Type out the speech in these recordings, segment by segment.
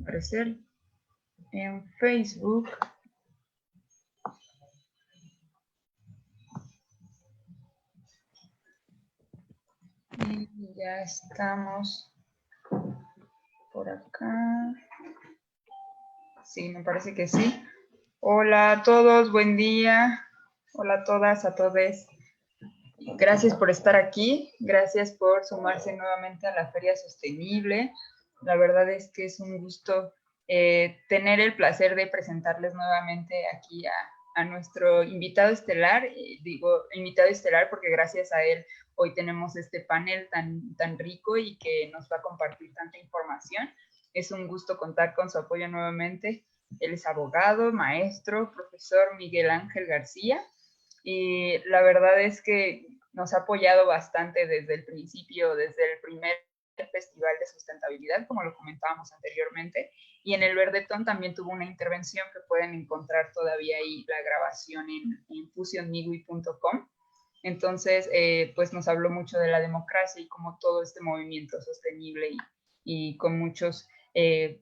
aparecer en Facebook. Y ya estamos por acá. Sí, me parece que sí. Hola a todos, buen día. Hola a todas, a todos. Gracias por estar aquí. Gracias por sumarse nuevamente a la Feria Sostenible. La verdad es que es un gusto tener el placer de presentarles nuevamente aquí a nuestro invitado estelar. Digo invitado estelar porque gracias a él hoy tenemos este panel tan rico y que nos va a compartir tanta información. Es un gusto contar con su apoyo nuevamente. Él es abogado, maestro, profesor Miguel Ángel García. Y la verdad es que nos ha apoyado bastante desde el principio, desde el primer Festival de Sustentabilidad, como lo comentábamos anteriormente, y en el Verdetón también tuvo una intervención que pueden encontrar todavía ahí la grabación en fusionmigui.com. Entonces, pues nos habló mucho de la democracia y como todo este movimiento sostenible y con muchos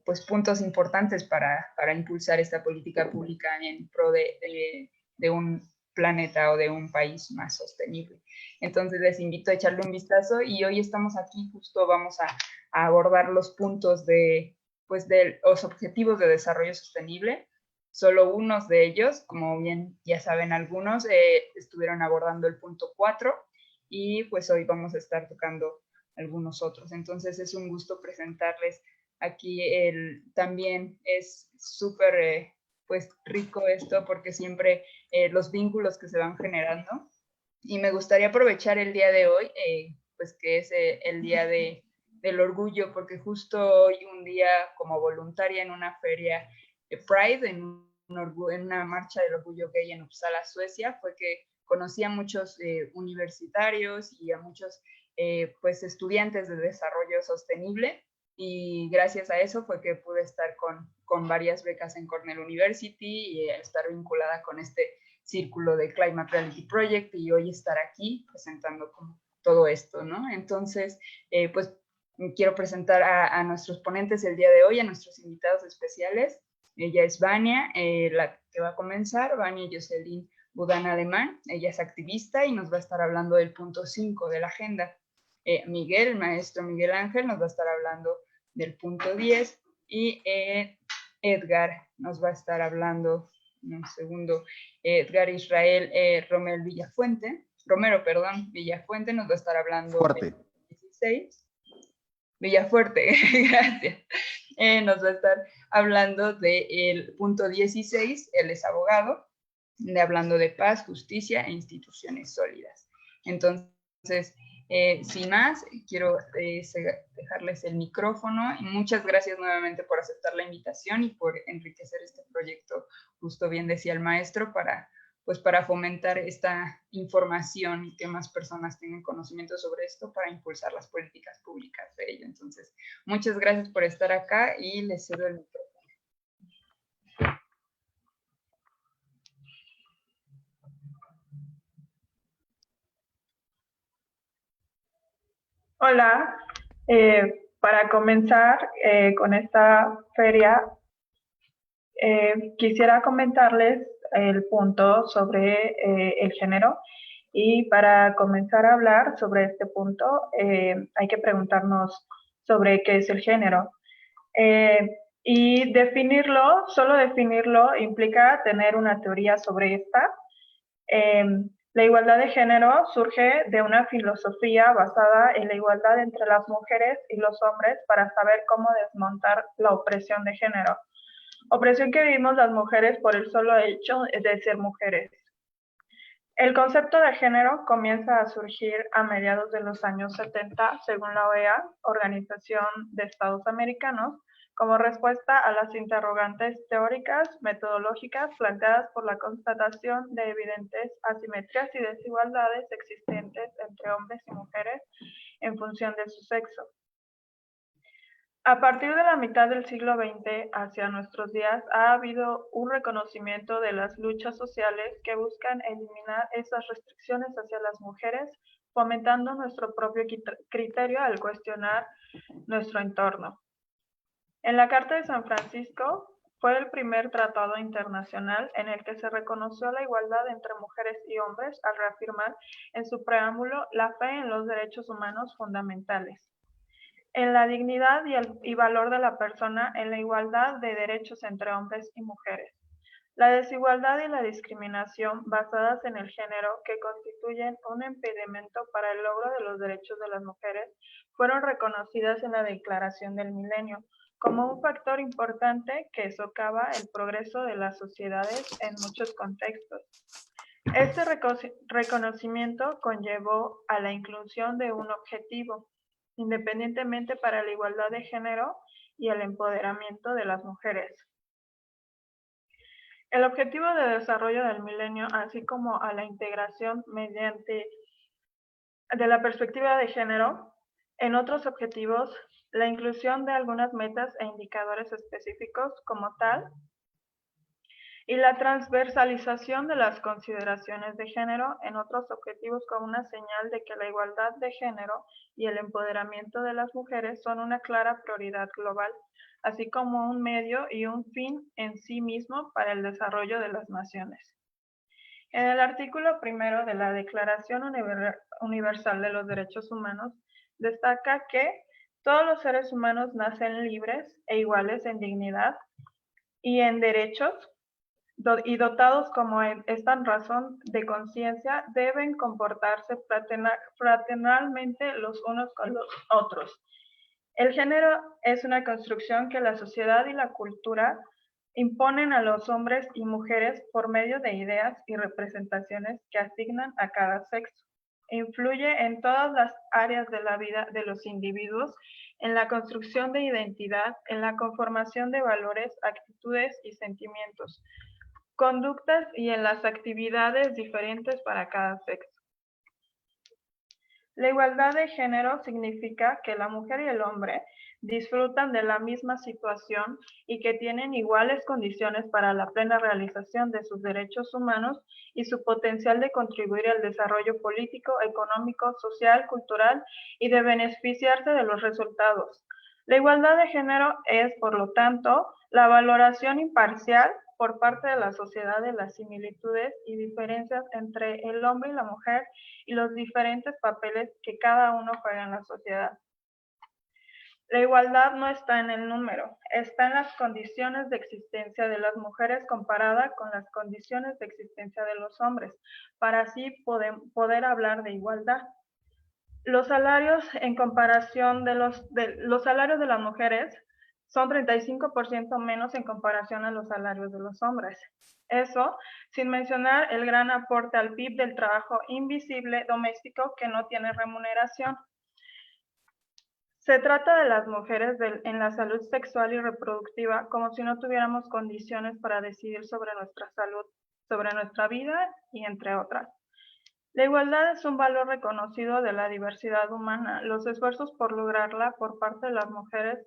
pues puntos importantes para impulsar esta política pública en pro de un planeta o de un país más sostenible. Entonces les invito a echarle un vistazo y hoy estamos aquí, justo vamos a abordar los puntos pues de los objetivos de desarrollo sostenible. Solo unos de ellos, como bien ya saben algunos, estuvieron abordando el punto 4 y pues hoy vamos a estar tocando algunos otros. Entonces es un gusto presentarles aquí también es súper pues rico esto porque siempre los vínculos que se van generando. Y me gustaría aprovechar el día de hoy, pues que es el día del orgullo, porque justo hoy un día como voluntaria en una feria Pride, en una marcha del orgullo gay en Uppsala, Suecia, fue que conocí a muchos universitarios y a muchos pues estudiantes de desarrollo sostenible y gracias a eso fue que pude estar con varias becas en Cornell University y estar vinculada con este círculo de Climate Reality Project y hoy estar aquí presentando como todo esto, ¿no? Entonces, pues quiero presentar a nuestros ponentes el día de hoy, a nuestros invitados especiales. Ella es Vania, la que va a comenzar, Vania Jocelyn Budán Alemán. Ella es activista y nos va a estar hablando del punto 5 de la agenda. Miguel, el maestro Miguel Ángel, nos va a estar hablando del punto 10 y Edgar nos va a estar hablando, un segundo, Edgar Israel Romero, Villafuente nos va a estar hablando Fuerte. 16. Villafuerte, gracias. Nos va a estar hablando del punto 16, él es abogado, hablando de paz, justicia e instituciones sólidas. Entonces, sin más, quiero dejarles el micrófono y muchas gracias nuevamente por aceptar la invitación y por enriquecer este proyecto, justo bien decía el maestro, pues para fomentar esta información y que más personas tengan conocimiento sobre esto para impulsar las políticas públicas de ello. Entonces, muchas gracias por estar acá y les cedo el micrófono. Hola, para comenzar con esta feria, quisiera comentarles el punto sobre el género y para comenzar a hablar sobre este punto hay que preguntarnos sobre qué es el género. Y definirlo, solo definirlo implica tener una teoría sobre esta. La igualdad de género surge de una filosofía basada en la igualdad entre las mujeres y los hombres para saber cómo desmontar la opresión de género. Opresión que vivimos las mujeres por el solo hecho de ser mujeres. El concepto de género comienza a surgir a mediados de los años 70, según la OEA, Organización de Estados Americanos, como respuesta a las interrogantes teóricas, metodológicas planteadas por la constatación de evidentes asimetrías y desigualdades existentes entre hombres y mujeres en función de su sexo. A partir de la mitad del siglo XX hacia nuestros días ha habido un reconocimiento de las luchas sociales que buscan eliminar esas restricciones hacia las mujeres, fomentando nuestro propio criterio al cuestionar nuestro entorno. En la Carta de San Francisco fue el primer tratado internacional en el que se reconoció la igualdad entre mujeres y hombres al reafirmar en su preámbulo la fe en los derechos humanos fundamentales, en la dignidad y valor de la persona, en la igualdad de derechos entre hombres y mujeres. La desigualdad y la discriminación basadas en el género, que constituyen un impedimento para el logro de los derechos de las mujeres, fueron reconocidas en la Declaración del Milenio como un factor importante que socava el progreso de las sociedades en muchos contextos. Este reconocimiento conllevó a la inclusión de un objetivo, independientemente para la igualdad de género y el empoderamiento de las mujeres. El objetivo de desarrollo del milenio, así como a la integración mediante de la perspectiva de género en otros objetivos, la inclusión de algunas metas e indicadores específicos como tal, y la transversalización de las consideraciones de género en otros objetivos como una señal de que la igualdad de género y el empoderamiento de las mujeres son una clara prioridad global, así como un medio y un fin en sí mismo para el desarrollo de las naciones. En el artículo primero de la Declaración Universal de los Derechos Humanos, destaca que todos los seres humanos nacen libres e iguales en dignidad y en derechos, y dotados como esta razón de conciencia, deben comportarse fraternalmente los unos con los otros. El género es una construcción que la sociedad y la cultura imponen a los hombres y mujeres por medio de ideas y representaciones que asignan a cada sexo. Influye en todas las áreas de la vida de los individuos, en la construcción de identidad, en la conformación de valores, actitudes y sentimientos, conductas y en las actividades diferentes para cada sexo. La igualdad de género significa que la mujer y el hombre disfrutan de la misma situación y que tienen iguales condiciones para la plena realización de sus derechos humanos y su potencial de contribuir al desarrollo político, económico, social, cultural y de beneficiarse de los resultados. La igualdad de género es, por lo tanto, la valoración imparcial por parte de la sociedad de las similitudes y diferencias entre el hombre y la mujer y los diferentes papeles que cada uno juega en la sociedad. La igualdad no está en el número, está en las condiciones de existencia de las mujeres comparada con las condiciones de existencia de los hombres, para así poder hablar de igualdad. Los salarios en comparación los salarios de las mujeres son 35% menos en comparación a los salarios de los hombres. Eso sin mencionar el gran aporte al PIB del trabajo invisible doméstico que no tiene remuneración. Se trata de las mujeres en la salud sexual y reproductiva como si no tuviéramos condiciones para decidir sobre nuestra salud, sobre nuestra vida y entre otras. La igualdad es un valor reconocido de la diversidad humana. Los esfuerzos por lograrla por parte de las mujeres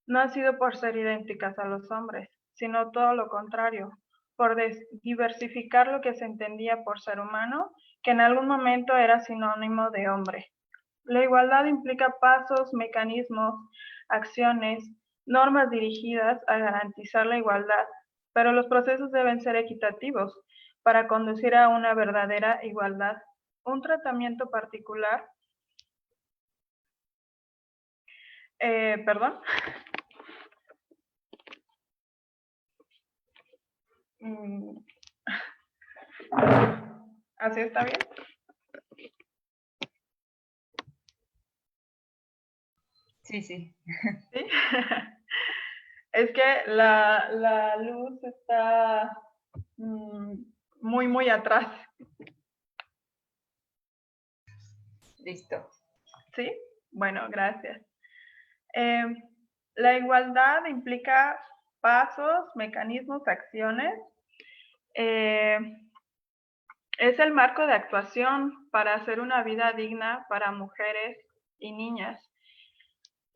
no han sido por ser idénticas a los hombres, sino todo lo contrario, por diversificar lo que se entendía por ser humano, que en algún momento era sinónimo de hombre. La igualdad implica pasos, mecanismos, acciones, normas dirigidas a garantizar la igualdad, pero los procesos deben ser equitativos para conducir a una verdadera igualdad. Un tratamiento particular, perdón. ¿Así está bien? Sí, sí. ¿Sí? Es que la luz está muy, muy atrás. Listo. ¿Sí? Bueno, gracias. La igualdad implica pasos, mecanismos, acciones. Es el marco de actuación para hacer una vida digna para mujeres y niñas.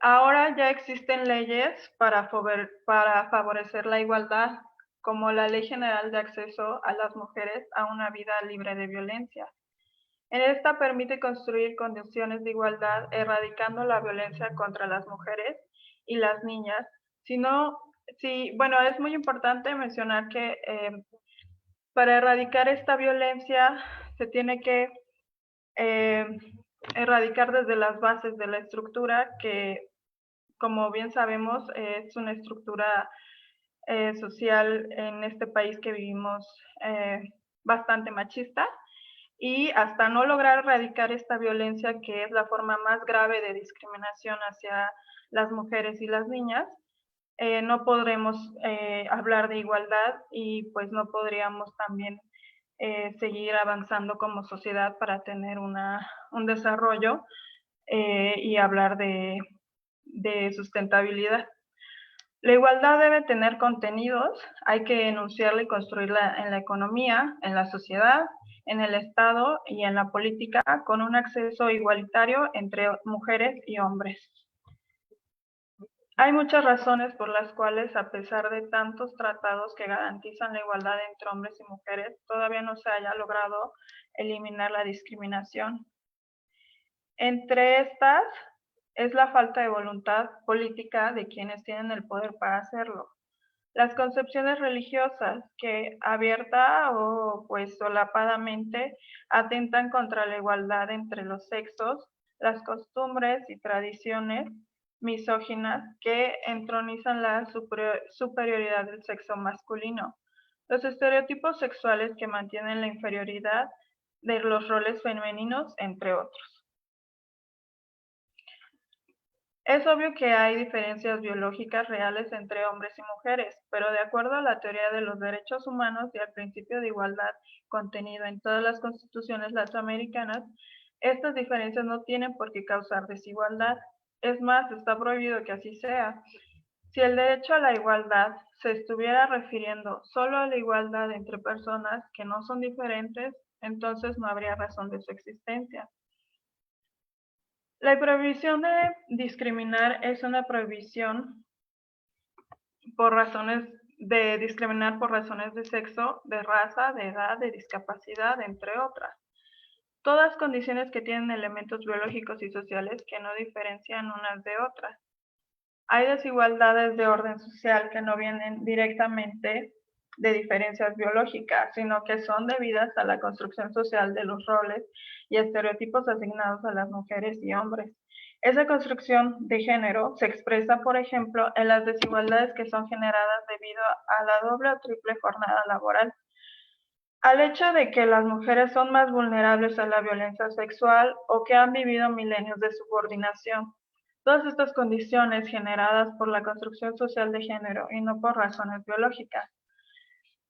Ahora ya existen leyes para favorecer la igualdad, como la Ley General de Acceso a las Mujeres a una Vida Libre de Violencia. En esta permite construir condiciones de igualdad, erradicando la violencia contra las mujeres y las niñas, sino, sí, bueno, es muy importante mencionar que para erradicar esta violencia se tiene que erradicar desde las bases de la estructura que, como bien sabemos, es una estructura social en este país que vivimos bastante machista, y hasta no lograr erradicar esta violencia, que es la forma más grave de discriminación hacia las mujeres y las niñas, no podremos hablar de igualdad, y pues no podríamos también seguir avanzando como sociedad para tener un desarrollo y hablar de sustentabilidad. La igualdad debe tener contenidos, hay que enunciarla y construirla en la economía, en la sociedad, en el Estado y en la política, con un acceso igualitario entre mujeres y hombres. Hay muchas razones por las cuales, a pesar de tantos tratados que garantizan la igualdad entre hombres y mujeres, todavía no se haya logrado eliminar la discriminación. Entre estas es la falta de voluntad política de quienes tienen el poder para hacerlo. Las concepciones religiosas que abierta o pues solapadamente atentan contra la igualdad entre los sexos, las costumbres y tradiciones misóginas que entronizan la superioridad del sexo masculino, los estereotipos sexuales que mantienen la inferioridad de los roles femeninos, entre otros. Es obvio que hay diferencias biológicas reales entre hombres y mujeres, pero de acuerdo a la teoría de los derechos humanos y al principio de igualdad contenido en todas las constituciones latinoamericanas, estas diferencias no tienen por qué causar desigualdad. Es más, está prohibido que así sea. Si el derecho a la igualdad se estuviera refiriendo solo a la igualdad entre personas que no son diferentes, entonces no habría razón de su existencia. La prohibición de discriminar es una prohibición por razones de discriminar por razones de sexo, de raza, de edad, de discapacidad, entre otras. Todas condiciones que tienen elementos biológicos y sociales que no diferencian unas de otras. Hay desigualdades de orden social que no vienen directamente de diferencias biológicas, sino que son debidas a la construcción social de los roles y estereotipos asignados a las mujeres y hombres. Esa construcción de género se expresa, por ejemplo, en las desigualdades que son generadas debido a la doble o triple jornada laboral, al hecho de que las mujeres son más vulnerables a la violencia sexual o que han vivido milenios de subordinación. Todas estas condiciones generadas por la construcción social de género y no por razones biológicas.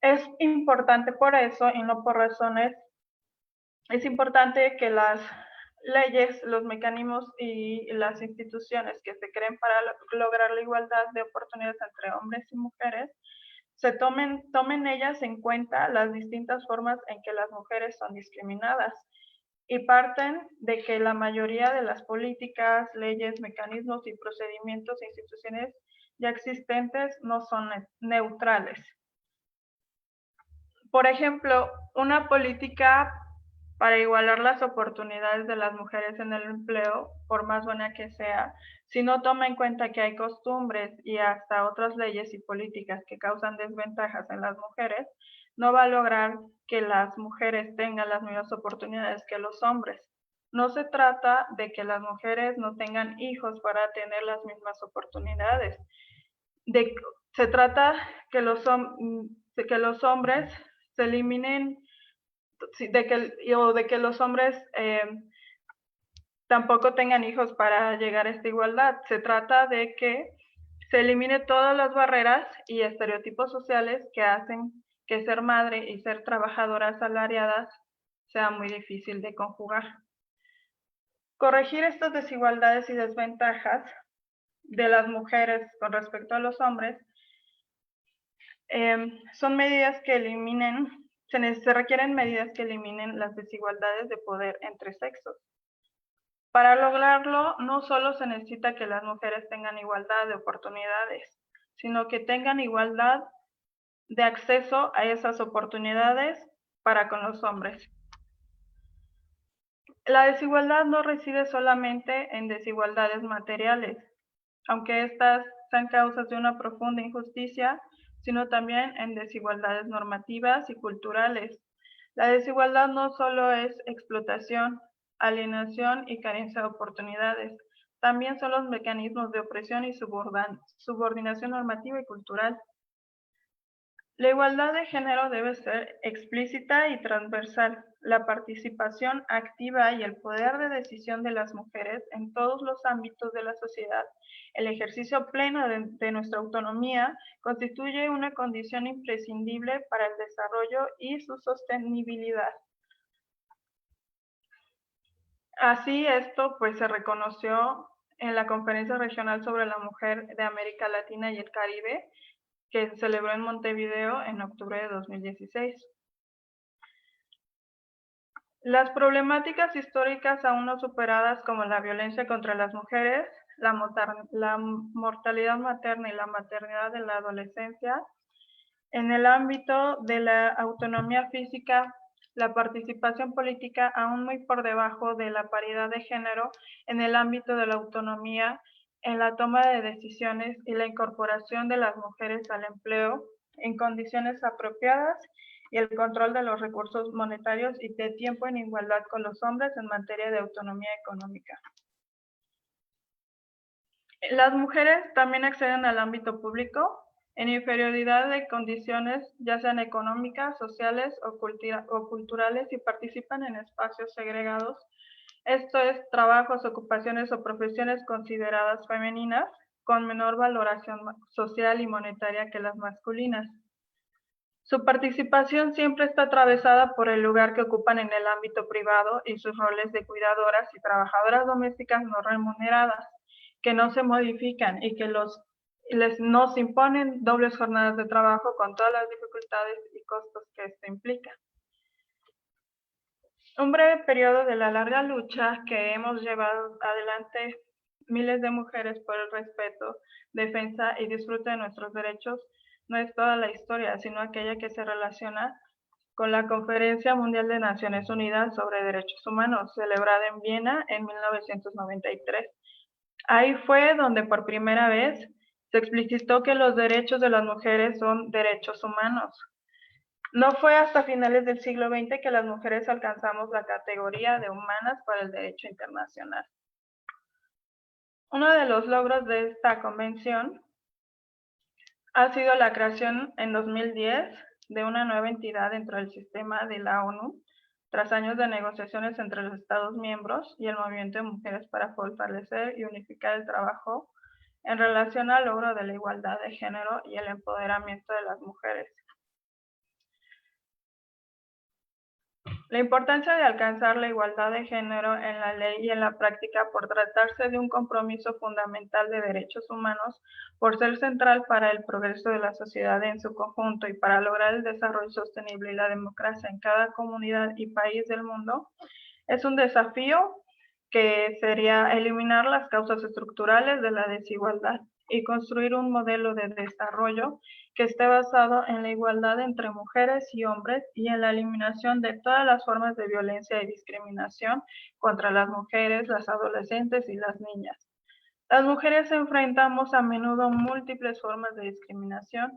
Es importante por eso y no por razones, es importante que las leyes, los mecanismos y las instituciones que se creen para lograr la igualdad de oportunidades entre hombres y mujeres tomen ellas en cuenta las distintas formas en que las mujeres son discriminadas, y parten de que la mayoría de las políticas, leyes, mecanismos y procedimientos e instituciones ya existentes no son neutrales. Por ejemplo, una política para igualar las oportunidades de las mujeres en el empleo, por más buena que sea, si no toma en cuenta que hay costumbres y hasta otras leyes y políticas que causan desventajas en las mujeres, no va a lograr que las mujeres tengan las mismas oportunidades que los hombres. No se trata de que las mujeres no tengan hijos para tener las mismas oportunidades. Se trata que los hombres se eliminen, de que los hombres tampoco tengan hijos para llegar a esta igualdad. Se trata de que se elimine todas las barreras y estereotipos sociales que hacen que ser madre y ser trabajadora asalariadas sea muy difícil de conjugar. Corregir estas desigualdades y desventajas de las mujeres con respecto a los hombres son medidas que se requieren medidas que eliminen las desigualdades de poder entre sexos. Para lograrlo, no solo se necesita que las mujeres tengan igualdad de oportunidades, sino que tengan igualdad de acceso a esas oportunidades para con los hombres. La desigualdad no reside solamente en desigualdades materiales, aunque estas sean causas de una profunda injusticia, sino también en desigualdades normativas y culturales. La desigualdad no solo es explotación, alienación y carencia de oportunidades, también son los mecanismos de opresión y subordinación normativa y cultural. La igualdad de género debe ser explícita y transversal. La participación activa y el poder de decisión de las mujeres en todos los ámbitos de la sociedad, el ejercicio pleno de nuestra autonomía, constituye una condición imprescindible para el desarrollo y su sostenibilidad. Así esto pues se reconoció en la Conferencia Regional sobre la Mujer de América Latina y el Caribe, que se celebró en Montevideo en octubre de 2016. Las problemáticas históricas aún no superadas, como la violencia contra las mujeres, la mortalidad materna y la maternidad en la adolescencia, en el ámbito de la autonomía física, la participación política aún muy por debajo de la paridad de género, en el ámbito de la autonomía, en la toma de decisiones y la incorporación de las mujeres al empleo en condiciones apropiadas y el control de los recursos monetarios y de tiempo en igualdad con los hombres en materia de autonomía económica. Las mujeres también acceden al ámbito público en inferioridad de condiciones, ya sean económicas, sociales o culturales, y participan en espacios segregados. Esto es, trabajos, ocupaciones o profesiones consideradas femeninas, con menor valoración social y monetaria que las masculinas. Su participación siempre está atravesada por el lugar que ocupan en el ámbito privado y sus roles de cuidadoras y trabajadoras domésticas no remuneradas, que no se modifican y que nos imponen dobles jornadas de trabajo con todas las dificultades y costos que esto implica. Un breve periodo de la larga lucha que hemos llevado adelante miles de mujeres por el respeto, defensa y disfrute de nuestros derechos no es toda la historia, sino aquella que se relaciona con la Conferencia Mundial de Naciones Unidas sobre Derechos Humanos, celebrada en Viena en 1993. Ahí fue donde por primera vez se explicitó que los derechos de las mujeres son derechos humanos. No fue hasta finales del siglo XX que las mujeres alcanzamos la categoría de humanas para el derecho internacional. Uno de los logros de esta convención ha sido la creación en 2010 de una nueva entidad dentro del sistema de la ONU, tras años de negociaciones entre los Estados miembros y el movimiento de mujeres para fortalecer y unificar el trabajo en relación al logro de la igualdad de género y el empoderamiento de las mujeres. La importancia de alcanzar la igualdad de género en la ley y en la práctica, por tratarse de un compromiso fundamental de derechos humanos, por ser central para el progreso de la sociedad en su conjunto y para lograr el desarrollo sostenible y la democracia en cada comunidad y país del mundo, es un desafío que sería eliminar las causas estructurales de la desigualdad y construir un modelo de desarrollo que esté basado en la igualdad entre mujeres y hombres y en la eliminación de todas las formas de violencia y discriminación contra las mujeres, las adolescentes y las niñas. Las mujeres enfrentamos a menudo múltiples formas de discriminación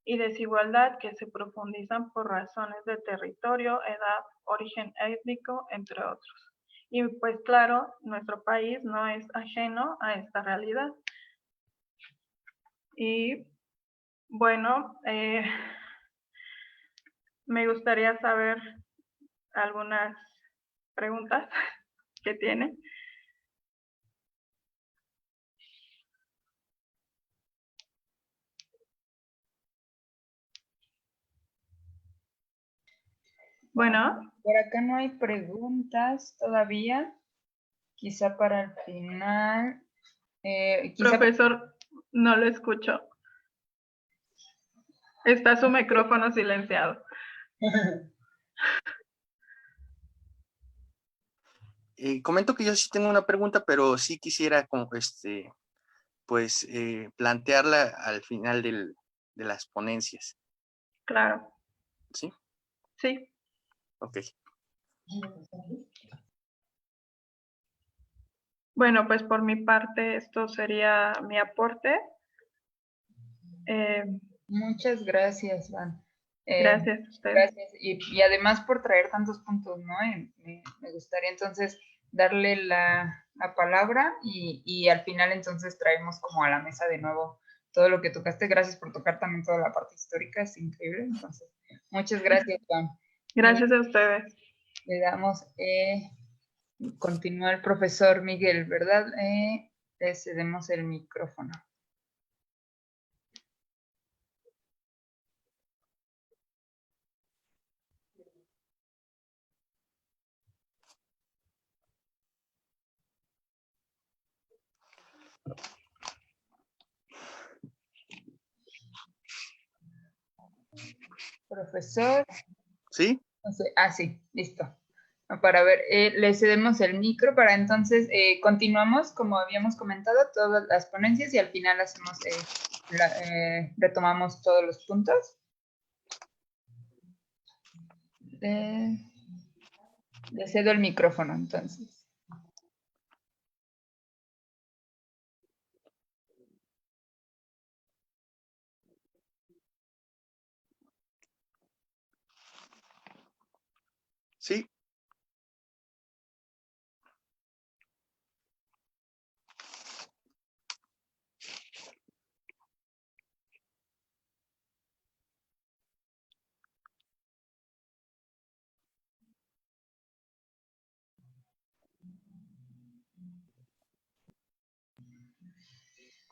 y desigualdad que se profundizan por razones de territorio, edad, origen étnico, entre otros. Y pues claro, nuestro país no es ajeno a esta realidad. Y bueno, me gustaría saber algunas preguntas que tiene. Bueno. Por acá no hay preguntas todavía. Quizá para el final. Profesor, no lo escucho. Está su micrófono silenciado. Comento que yo sí tengo una pregunta, pero sí quisiera plantearla al final de las ponencias. Claro. ¿Sí? Sí. Ok. Bueno, pues por mi parte esto sería mi aporte. Eh, Muchas gracias, Van. gracias a usted. Gracias. Y además por traer tantos puntos, ¿no? Me gustaría entonces darle la palabra y al final entonces traemos como a la mesa de nuevo todo lo que tocaste. Gracias por tocar también toda la parte histórica, es increíble. Entonces, muchas gracias, Juan. Gracias a ustedes. Le damos, continúa el profesor Miguel, ¿verdad? Le cedemos el micrófono. Profesor. ¿Sí? No sé. Sí, listo. Para ver, le cedemos el micro para entonces continuamos, como habíamos comentado, todas las ponencias y al final hacemos, retomamos todos los puntos. Le cedo el micrófono entonces. Sí.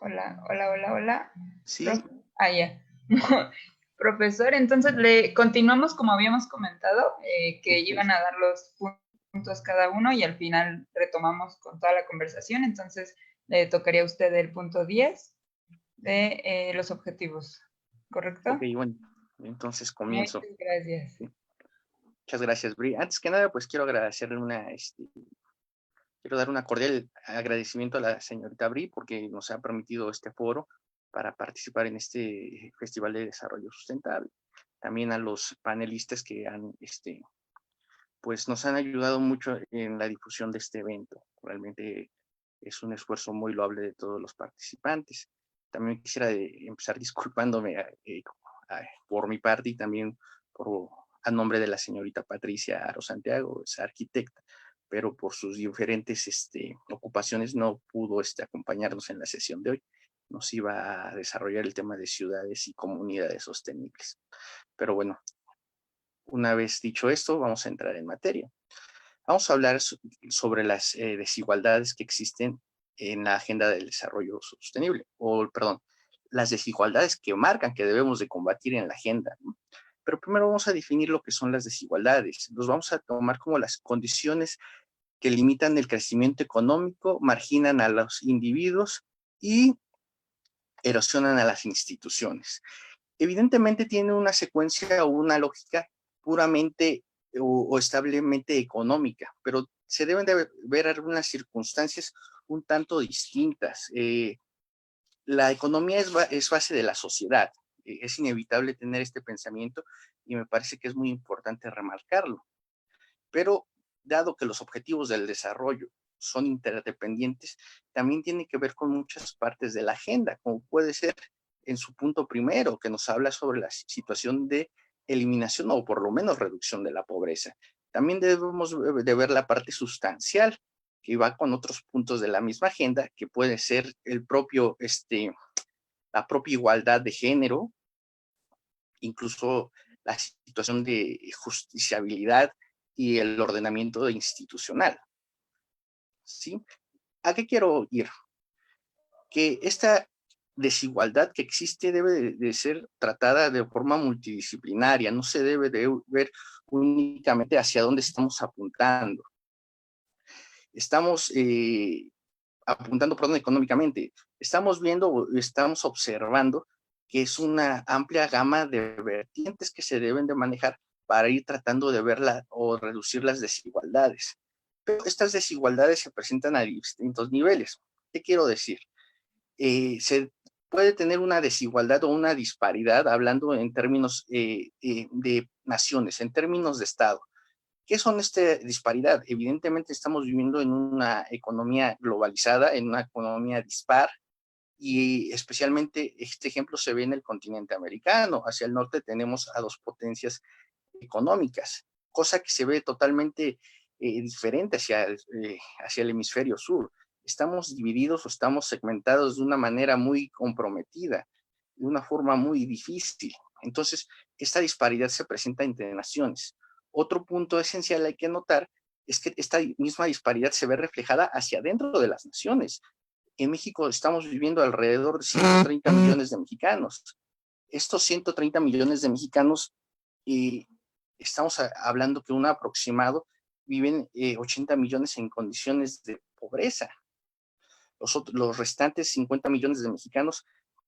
Hola, hola, hola, hola. Sí. Ya. Profesor, entonces le continuamos como habíamos comentado, que Ok. iban a dar los puntos cada uno y al final retomamos con toda la conversación. Entonces le tocaría a usted el punto 10 de los objetivos, ¿correcto? Ok, bueno, entonces Muchas comienzo. gracias. Sí. Muchas gracias, Bri. Antes que nada, pues quiero agradecerle quiero dar un cordial agradecimiento a la señorita Bri porque nos ha permitido este foro para participar en este Festival de Desarrollo Sustentable. También a los panelistas que pues nos han ayudado mucho en la difusión de este evento. Realmente es un esfuerzo muy loable de todos los participantes. También quisiera empezar disculpándome por mi parte y también a nombre de la señorita Patricia Aro Santiago, es arquitecta, pero por sus diferentes ocupaciones no pudo acompañarnos en la sesión de hoy. Nos iba a desarrollar el tema de ciudades y comunidades sostenibles. Pero bueno, una vez dicho esto, vamos a entrar en materia. Vamos a hablar sobre las desigualdades que existen en la agenda del desarrollo sostenible, o perdón, las desigualdades que marcan que debemos de combatir en la agenda, ¿no? Pero primero vamos a definir lo que son las desigualdades. Los vamos a tomar como las condiciones que limitan el crecimiento económico, marginan a los individuos y erosionan a las instituciones. Evidentemente tiene una secuencia o una lógica puramente o establemente económica, pero se deben de ver algunas circunstancias un tanto distintas. La economía es base de la sociedad, es inevitable tener este pensamiento y me parece que es muy importante remarcarlo. Pero dado que los objetivos del desarrollo son interdependientes, también tiene que ver con muchas partes de la agenda, como puede ser en su punto primero, que nos habla sobre la situación de eliminación o por lo menos reducción de la pobreza. También debemos de ver la parte sustancial, que va con otros puntos de la misma agenda, que puede ser la propia igualdad de género, incluso la situación de justiciabilidad y el ordenamiento institucional. ¿Sí? ¿A qué quiero ir? Que esta desigualdad que existe debe de ser tratada de forma multidisciplinaria, no se debe de ver únicamente hacia dónde estamos apuntando. Estamos apuntando, perdón, económicamente. Estamos viendo, estamos observando que es una amplia gama de vertientes que se deben de manejar para ir tratando de verla o reducir las desigualdades. Pero estas desigualdades se presentan a distintos niveles. ¿Qué quiero decir? Se puede tener una desigualdad o una disparidad hablando en términos de naciones, en términos de Estado. ¿Qué son esta disparidad? Evidentemente estamos viviendo en una economía globalizada, en una economía dispar, y especialmente este ejemplo se ve en el continente americano. Hacia el norte tenemos a dos potencias económicas, cosa que se ve totalmente diferente hacia el hemisferio sur. Estamos divididos o estamos segmentados de una manera muy comprometida, de una forma muy difícil. Entonces, esta disparidad se presenta entre naciones. Otro punto esencial hay que notar es que esta misma disparidad se ve reflejada hacia adentro de las naciones. En México estamos viviendo alrededor de 130 millones de mexicanos. Estos 130 millones de mexicanos, estamos hablando que un aproximado viven 80 millones en condiciones de pobreza. Los restantes 50 millones de mexicanos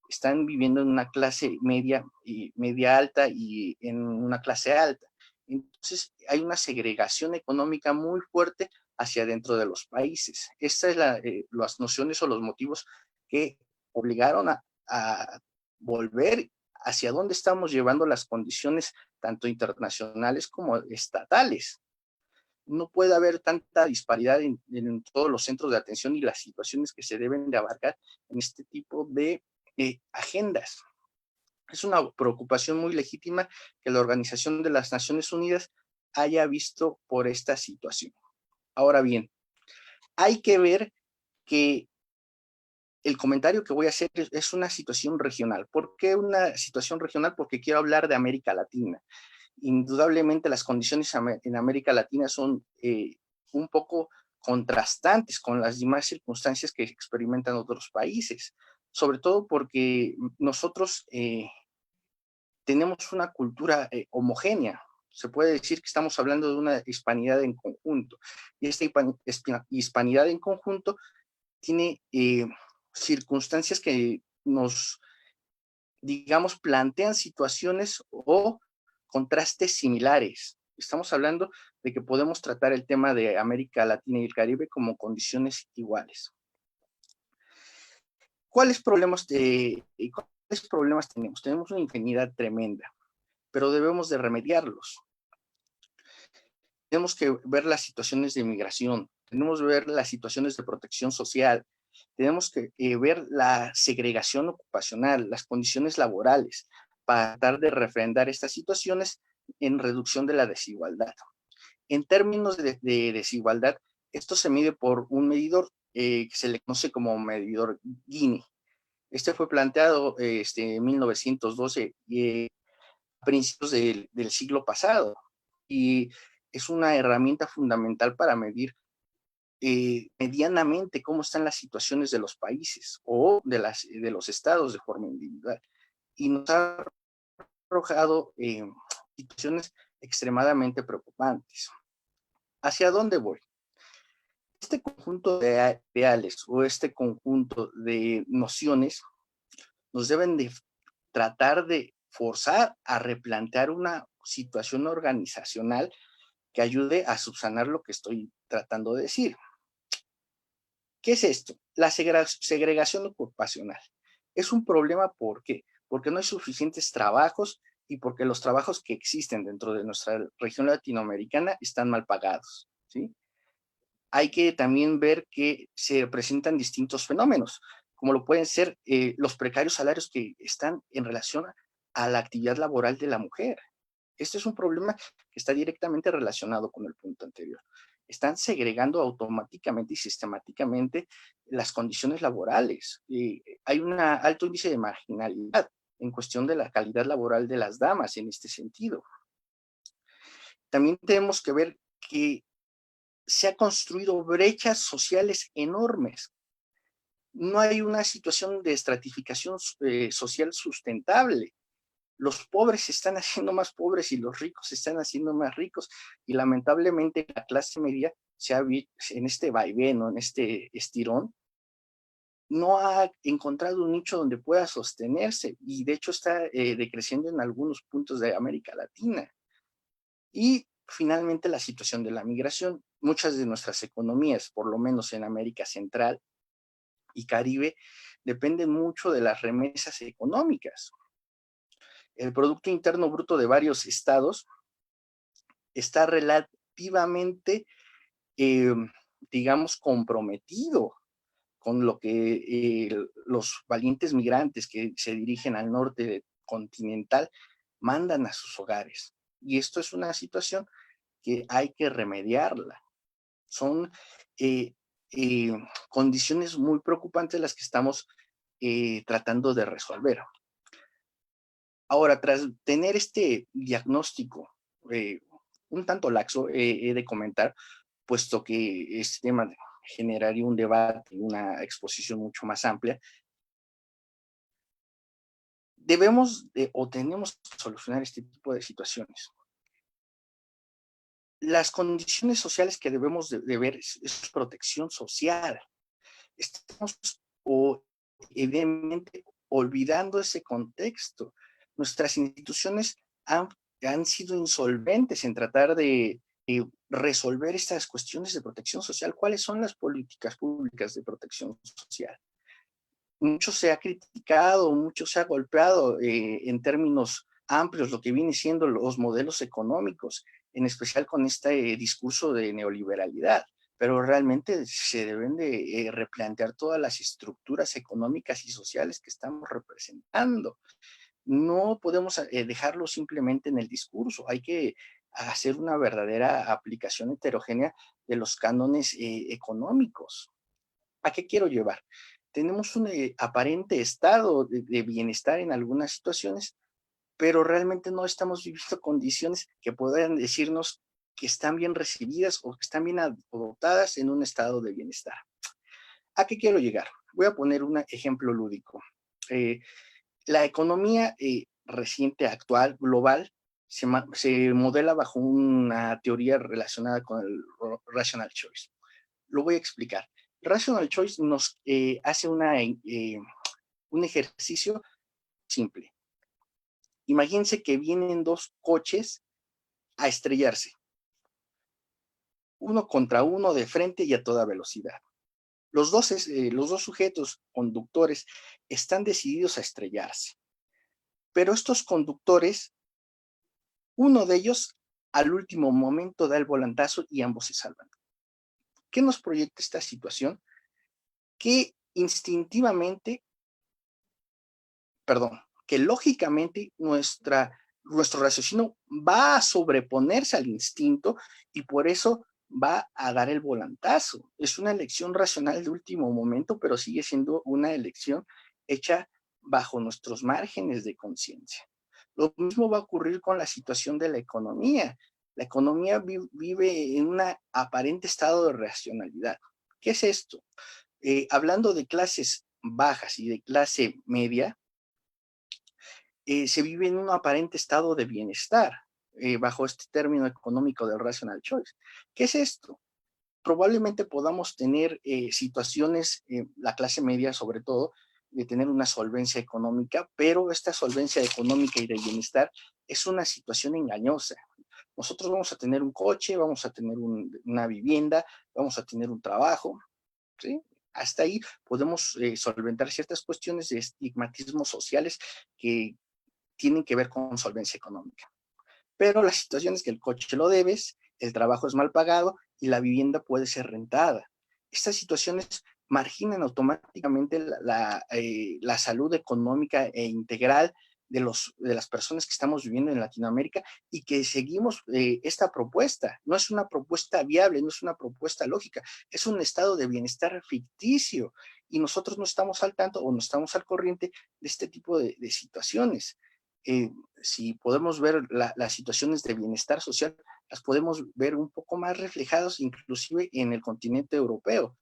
están viviendo en una clase media y media alta y en una clase alta. Entonces, hay una segregación económica muy fuerte hacia dentro de los países. Estas son las nociones o los motivos que obligaron a volver hacia dónde estamos llevando las condiciones tanto internacionales como estatales. No puede haber tanta disparidad en todos los centros de atención y las situaciones que se deben de abarcar en este tipo de agendas. Es una preocupación muy legítima que la Organización de las Naciones Unidas haya visto por esta situación. Ahora bien, hay que ver que el comentario que voy a hacer es una situación regional. ¿Por qué una situación regional? Porque quiero hablar de América Latina. Indudablemente las condiciones en América Latina son un poco contrastantes con las demás circunstancias que experimentan otros países, sobre todo porque nosotros tenemos una cultura homogénea. Se puede decir que estamos hablando de una hispanidad en conjunto, y esta hispanidad en conjunto tiene circunstancias que nos, digamos, plantean situaciones o contrastes similares. Estamos hablando de que podemos tratar el tema de América Latina y el Caribe como condiciones iguales. ¿Cuáles problemas tenemos? Tenemos una infinidad tremenda, pero debemos de remediarlos. Tenemos que ver las situaciones de migración, tenemos que ver las situaciones de protección social, tenemos que ver la segregación ocupacional, las condiciones laborales, para tratar de refrendar estas situaciones en reducción de la desigualdad. En términos de desigualdad, esto se mide por un medidor que se le conoce como medidor Gini. Este fue planteado en 1912 a principios del siglo pasado, y es una herramienta fundamental para medir medianamente cómo están las situaciones de los países o de los estados de forma individual. Y nos ha arrojado situaciones extremadamente preocupantes. ¿Hacia dónde voy? Este conjunto de ideales o este conjunto de nociones nos deben de tratar de forzar a replantear una situación organizacional que ayude a subsanar lo que estoy tratando de decir. ¿Qué es esto? La segregación ocupacional. Es un problema, ¿por qué? Porque no hay suficientes trabajos y porque los trabajos que existen dentro de nuestra región latinoamericana están mal pagados, ¿sí? Hay que también ver que se presentan distintos fenómenos, como lo pueden ser los precarios salarios que están en relación a la actividad laboral de la mujer. Este es un problema que está directamente relacionado con el punto anterior. Están segregando automáticamente y sistemáticamente las condiciones laborales. Hay un alto índice de marginalidad en cuestión de la calidad laboral de las damas en este sentido. También tenemos que ver que se han construido brechas sociales enormes. No hay una situación de estratificación social sustentable. Los pobres se están haciendo más pobres y los ricos se están haciendo más ricos, y lamentablemente la clase media se ha visto en este vaivén, en este estirón, no ha encontrado un nicho donde pueda sostenerse, y de hecho está decreciendo en algunos puntos de América Latina. Y finalmente la situación de la migración. Muchas de nuestras economías, por lo menos en América Central y Caribe, dependen mucho de las remesas económicas. El Producto Interno Bruto de varios estados está relativamente, digamos, comprometido con lo que los valientes migrantes que se dirigen al norte continental mandan a sus hogares. Y esto es una situación que hay que remediarla. Son condiciones muy preocupantes las que estamos tratando de resolver. Ahora, tras tener este diagnóstico un tanto laxo, he de comentar, puesto que este tema generaría un debate y una exposición mucho más amplia, debemos o tenemos que solucionar este tipo de situaciones. Las condiciones sociales que debemos de ver es protección social. Estamos evidentemente olvidando ese contexto. Nuestras instituciones han sido insolventes en tratar de resolver estas cuestiones de protección social. ¿Cuáles son las políticas públicas de protección social? Mucho se ha criticado, mucho se ha golpeado en términos amplios lo que viene siendo los modelos económicos, en especial con este discurso de neoliberalidad, pero realmente se deben de replantear todas las estructuras económicas y sociales que estamos representando. No podemos dejarlo simplemente en el discurso, hay que hacer una verdadera aplicación heterogénea de los cánones económicos. ¿A qué quiero llevar? Tenemos un aparente estado de bienestar en algunas situaciones, pero realmente no estamos viviendo condiciones que puedan decirnos que están bien recibidas o que están bien adoptadas en un estado de bienestar. ¿A qué quiero llegar? Voy a poner un ejemplo lúdico. La economía reciente, actual, global, se modela bajo una teoría relacionada con el rational choice. Lo voy a explicar. Rational choice nos hace un ejercicio simple. Imagínense que vienen dos coches a estrellarse, uno contra uno de frente y a toda velocidad. Los dos sujetos conductores están decididos a estrellarse, pero estos conductores, uno de ellos al último momento da el volantazo y ambos se salvan. ¿Qué nos proyecta esta situación? Que instintivamente, que lógicamente nuestro raciocinio va a sobreponerse al instinto y por eso va a dar el volantazo. Es una elección racional de último momento, pero sigue siendo una elección hecha bajo nuestros márgenes de conciencia. Lo mismo va a ocurrir con la situación de la economía. La economía vive en un aparente estado de racionalidad. ¿Qué es esto? Hablando de clases bajas y de clase media, se vive en un aparente estado de bienestar bajo este término económico del rational choice. ¿Qué es esto? Probablemente podamos tener situaciones, la clase media sobre todo, de tener una solvencia económica, pero esta solvencia económica y de bienestar es una situación engañosa. Nosotros vamos a tener un coche, vamos a tener una vivienda, vamos a tener un trabajo, ¿sí? Hasta ahí podemos solventar ciertas cuestiones de estigmatismos sociales que tienen que ver con solvencia económica. Pero la situación es que el coche lo debes, el trabajo es mal pagado y la vivienda puede ser rentada. Estas situaciones marginan automáticamente la salud económica e integral de las personas que estamos viviendo en Latinoamérica y que seguimos esta propuesta. No es una propuesta viable, no es una propuesta lógica, es un estado de bienestar ficticio y nosotros no estamos al tanto o no estamos al corriente de este tipo de situaciones. Si podemos ver las situaciones de bienestar social, las podemos ver un poco más reflejadas inclusive en el continente europeo,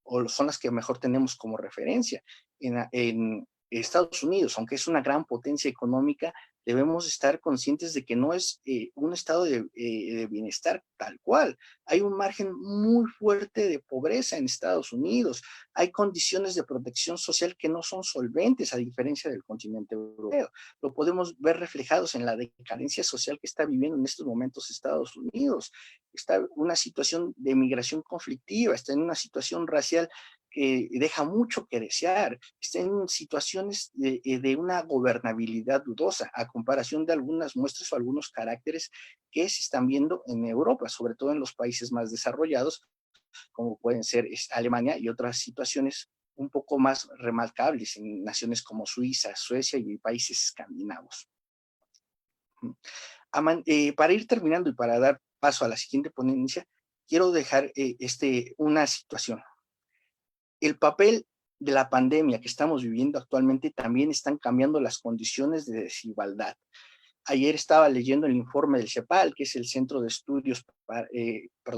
o son las que mejor tenemos como referencia. En Estados Unidos, aunque es una gran potencia económica, debemos estar conscientes de que no es un estado de bienestar tal cual. Hay un margen muy fuerte de pobreza en Estados Unidos. Hay condiciones de protección social que no son solventes, a diferencia del continente europeo. Lo podemos ver reflejados en la decadencia social que está viviendo en estos momentos Estados Unidos. Está en una situación de migración conflictiva, está en una situación racial que deja mucho que desear, está en situaciones de una gobernabilidad dudosa, a comparación de algunas muestras o algunos caracteres que se están viendo en Europa, sobre todo en los países más desarrollados, como pueden ser Alemania y otras situaciones un poco más remarcables en naciones como Suiza, Suecia y países escandinavos. Para ir terminando y para dar paso a la siguiente ponencia, quiero dejar una situación. El papel de la pandemia que estamos viviendo actualmente también están cambiando las condiciones de desigualdad. Ayer estaba leyendo el informe del CEPAL, que es el Centro de Estudios,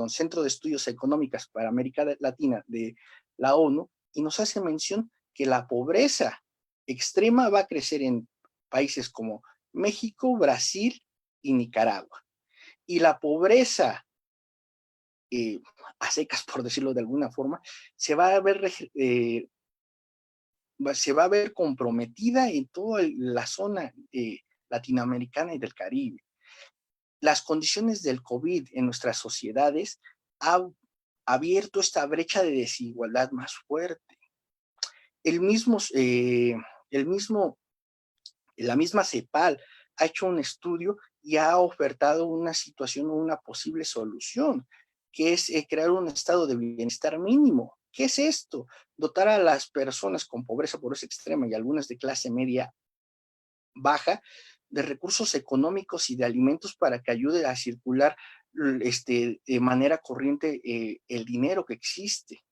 Centro de Estudios Económicas para América Latina de la ONU, y nos hace mención que la pobreza extrema va a crecer en países como México, Brasil y Nicaragua. Y la pobreza a secas, por decirlo de alguna forma, se va a ver comprometida en toda la zona latinoamericana y del Caribe. Las condiciones del COVID en nuestras sociedades han abierto esta brecha de desigualdad más fuerte. La misma CEPAL ha hecho un estudio y ha ofertado una situación o una posible solución, que es crear un estado de bienestar mínimo. ¿Qué es esto? Dotar a las personas con pobreza extrema y algunas de clase media baja de recursos económicos y de alimentos para que ayude a circular de manera corriente el dinero que existe,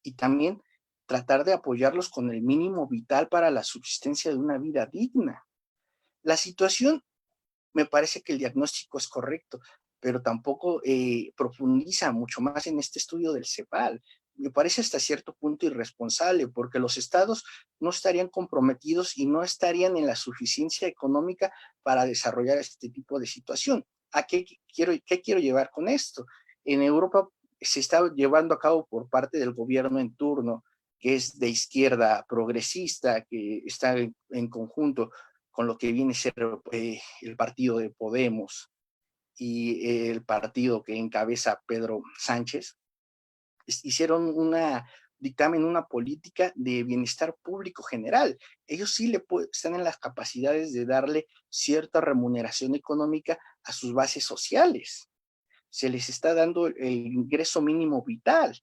y también tratar de apoyarlos con el mínimo vital para la subsistencia de una vida digna. La situación, me parece que el diagnóstico es correcto, pero tampoco profundiza mucho más en este estudio del CEPAL. Me parece hasta cierto punto irresponsable, porque los estados no estarían comprometidos y no estarían en la suficiencia económica para desarrollar este tipo de situación. ¿A qué quiero llevar con esto? En Europa se está llevando a cabo por parte del gobierno en turno, que es de izquierda progresista, que está en conjunto con lo que viene a ser el partido de Podemos y el partido que encabeza Pedro Sánchez, hicieron dictamen, una política de bienestar público general. Ellos sí están en las capacidades de darle cierta remuneración económica a sus bases sociales. Se les está dando el ingreso mínimo vital,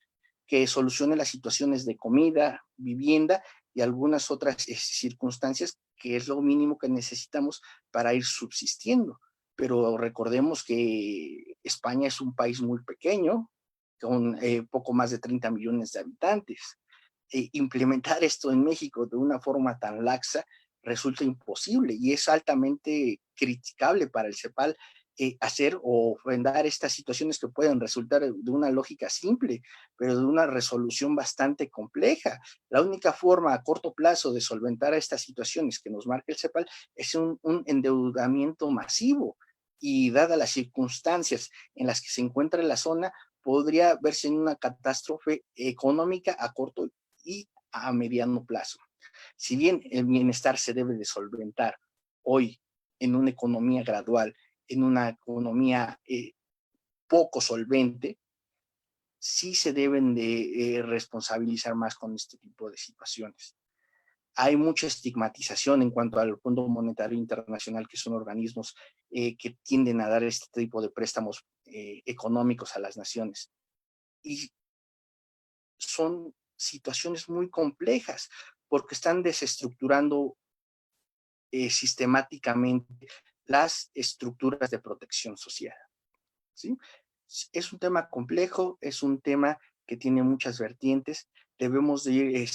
que solucione las situaciones de comida, vivienda y algunas otras circunstancias, que es lo mínimo que necesitamos para ir subsistiendo. Pero recordemos que España es un país muy pequeño, con poco más de 30 millones de habitantes. Implementar esto en México de una forma tan laxa resulta imposible y es altamente criticable para el CEPAL hacer o ofrendar estas situaciones que pueden resultar de una lógica simple, pero de una resolución bastante compleja. La única forma a corto plazo de solventar estas situaciones que nos marca el CEPAL es un endeudamiento masivo, y dadas las circunstancias en las que se encuentra la zona, podría verse en una catástrofe económica a corto y a mediano plazo. Si bien el bienestar se debe de solventar hoy en una economía gradual, en una economía poco solvente, sí se deben de responsabilizar más con este tipo de situaciones. Hay mucha estigmatización en cuanto al Fondo Monetario Internacional, que son organismos que tienden a dar este tipo de préstamos económicos a las naciones. Y son situaciones muy complejas, porque están desestructurando sistemáticamente las estructuras de protección social, ¿sí? Es un tema complejo, es un tema que tiene muchas vertientes. Debemos de ir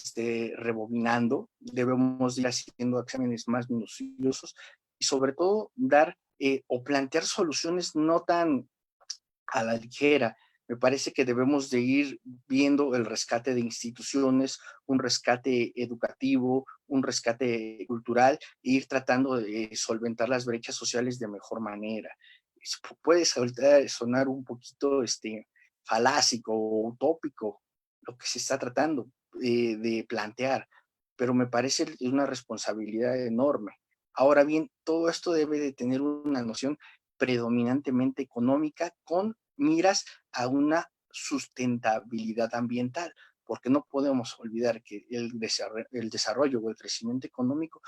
rebobinando, debemos de ir haciendo exámenes más minuciosos y sobre todo dar o plantear soluciones no tan a la ligera. Me parece que debemos de ir viendo el rescate de instituciones, un rescate educativo, un rescate cultural, e ir tratando de solventar las brechas sociales de mejor manera. Puede sonar un poquito falásico o utópico lo que se está tratando de plantear, pero me parece una responsabilidad enorme. Ahora bien, todo esto debe de tener una noción predominantemente económica, con miras a una sustentabilidad ambiental, porque no podemos olvidar que el desarrollo o el crecimiento económico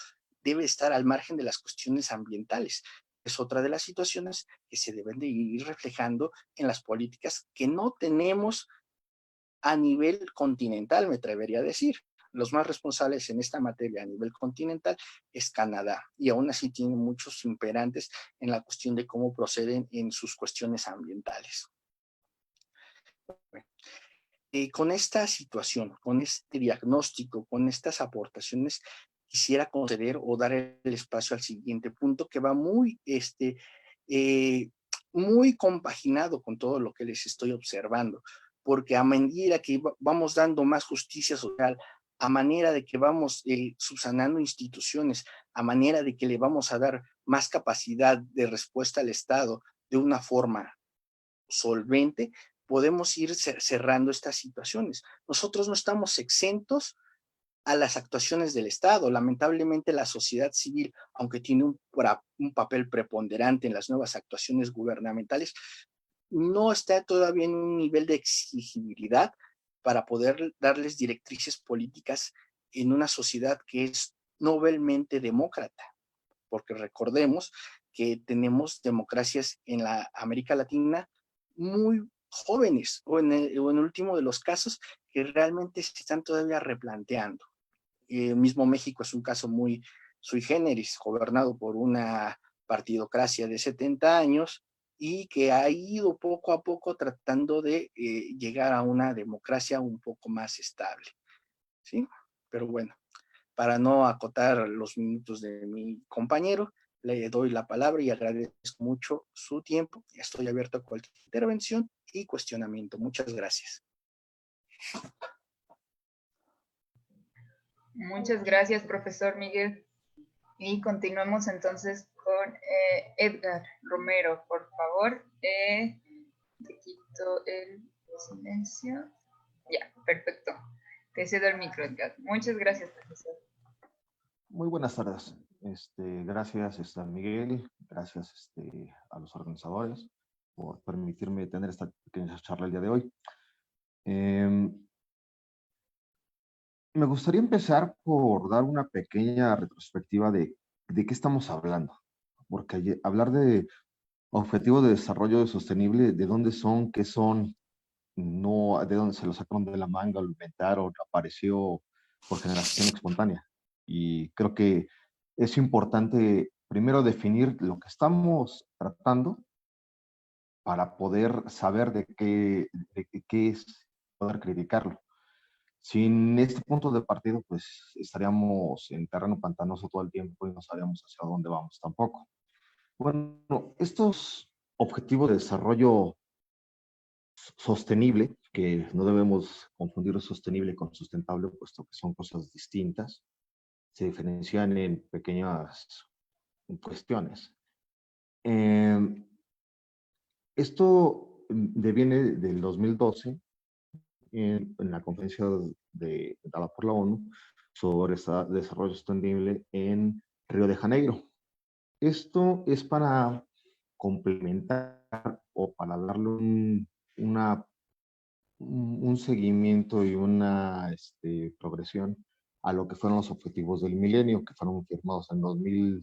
debe estar al margen de las cuestiones ambientales. Es otra de las situaciones que se deben de ir reflejando en las políticas que no tenemos a nivel continental, me atrevería a decir. los más responsables en esta materia a nivel continental es Canadá, y aún así tiene muchos imperantes en la cuestión de cómo proceden en sus cuestiones ambientales. Con esta situación, con este diagnóstico, con estas aportaciones, quisiera conceder o dar el espacio al siguiente punto que va muy compaginado con todo lo que les estoy observando, porque a medida que vamos dando más justicia social, a manera de que vamos subsanando instituciones, a manera de que le vamos a dar más capacidad de respuesta al Estado de una forma solvente, podemos ir cerrando estas situaciones. Nosotros no estamos exentos a las actuaciones del Estado. Lamentablemente la sociedad civil, aunque tiene un papel preponderante en las nuevas actuaciones gubernamentales, no está todavía en un nivel de exigibilidad para poder darles directrices políticas en una sociedad que es noblemente demócrata, porque recordemos que tenemos democracias en la América Latina muy jóvenes, o en el último de los casos, que realmente se están todavía replanteando. Mismo México es un caso muy sui generis, gobernado por una partidocracia de 70 años y que ha ido poco a poco tratando de llegar a una democracia un poco más estable, ¿sí? Pero bueno, para no acotar los minutos de mi compañero, le doy la palabra y agradezco mucho su tiempo. Estoy abierto a cualquier intervención y cuestionamiento. Muchas gracias. Muchas gracias, profesor Miguel. Y continuamos entonces con Edgar Romero, por favor. Te quito el silencio. Ya, perfecto. Te cedo el micro, Edgar. Muchas gracias, profesor. Muy buenas tardes. Gracias, Miguel. Gracias a los organizadores por permitirme tener esta pequeña charla el día de hoy. Me gustaría empezar por dar una pequeña retrospectiva de qué estamos hablando. Porque hablar de objetivos de desarrollo sostenible, de dónde son, qué son, no de dónde se lo sacaron de la manga, lo inventaron, apareció por generación espontánea. Y creo que es importante primero definir lo que estamos tratando para poder saber de qué es, poder criticarlo. Sin este punto de partida, pues estaríamos en terreno pantanoso todo el tiempo y no sabríamos hacia dónde vamos tampoco. Bueno, estos objetivos de desarrollo sostenible, que no debemos confundir sostenible con sustentable, puesto que son cosas distintas, se diferencian en pequeñas cuestiones. Esto deviene del 2012 en la conferencia dada por la ONU sobre desarrollo sostenible en Río de Janeiro. Esto es para complementar o para darle un seguimiento y una progresión a lo que fueron los objetivos del milenio, que fueron firmados en 2000,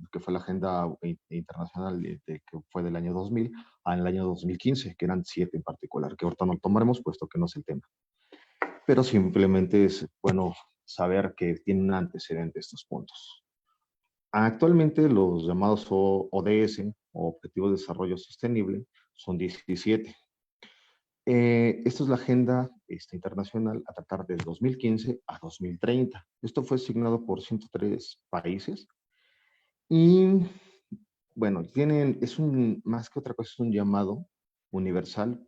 que fue la Agenda Internacional que fue del año 2000 al año 2015, que eran 7 en particular, que ahorita no tomaremos, puesto que no es el tema. Pero simplemente es bueno saber que tienen un antecedente estos puntos. Actualmente los llamados ODS, o Objetivos de Desarrollo Sostenible, son 17. Esta es la agenda internacional a tratar del 2015 a 2030. Esto fue asignado por 103 países y, bueno, más que otra cosa, es un llamado universal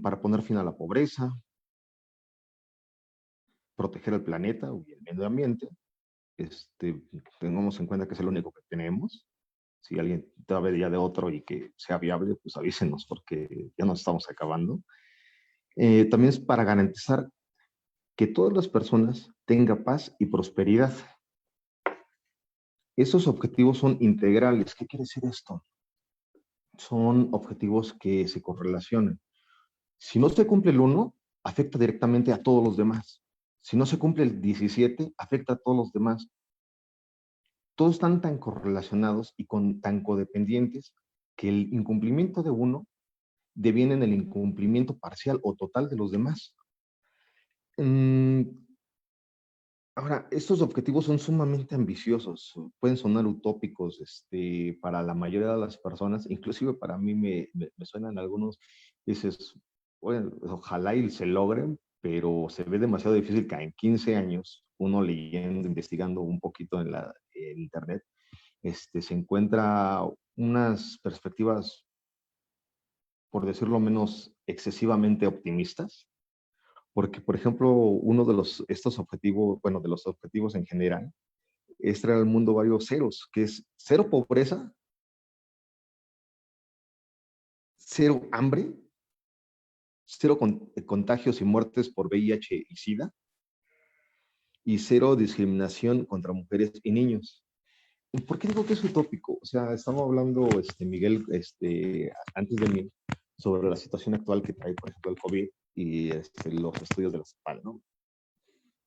para poner fin a la pobreza, proteger el planeta y el medio ambiente. Tengamos en cuenta que es el único que tenemos. Si alguien sabe ya de otro y que sea viable, pues avísenos porque ya nos estamos acabando. También es para garantizar que todas las personas tengan paz y prosperidad. Esos objetivos son integrales. ¿Qué quiere decir esto? Son objetivos que se correlacionan. Si no se cumple el 1, afecta directamente a todos los demás. Si no se cumple el 17, afecta a todos los demás. Todos están tan correlacionados y tan codependientes que el incumplimiento de uno deviene en el incumplimiento parcial o total de los demás. Ahora, estos objetivos son sumamente ambiciosos, pueden sonar utópicos para la mayoría de las personas, inclusive para mí me suenan algunos, dices, bueno, ojalá y se logren, pero se ve demasiado difícil que en 15 años, uno leyendo, investigando un poquito en Internet, se encuentra unas perspectivas, por decirlo menos, excesivamente optimistas, porque, por ejemplo, uno de estos objetivos, bueno, de los objetivos en general, es traer al mundo varios ceros, que es cero pobreza, cero hambre, cero contagios y muertes por VIH y SIDA, y cero discriminación contra mujeres y niños. ¿Y por qué digo que es utópico? O sea, estamos hablando, Miguel, antes de mí, sobre la situación actual que trae, por ejemplo, el COVID y los estudios de la CEPAL, ¿no?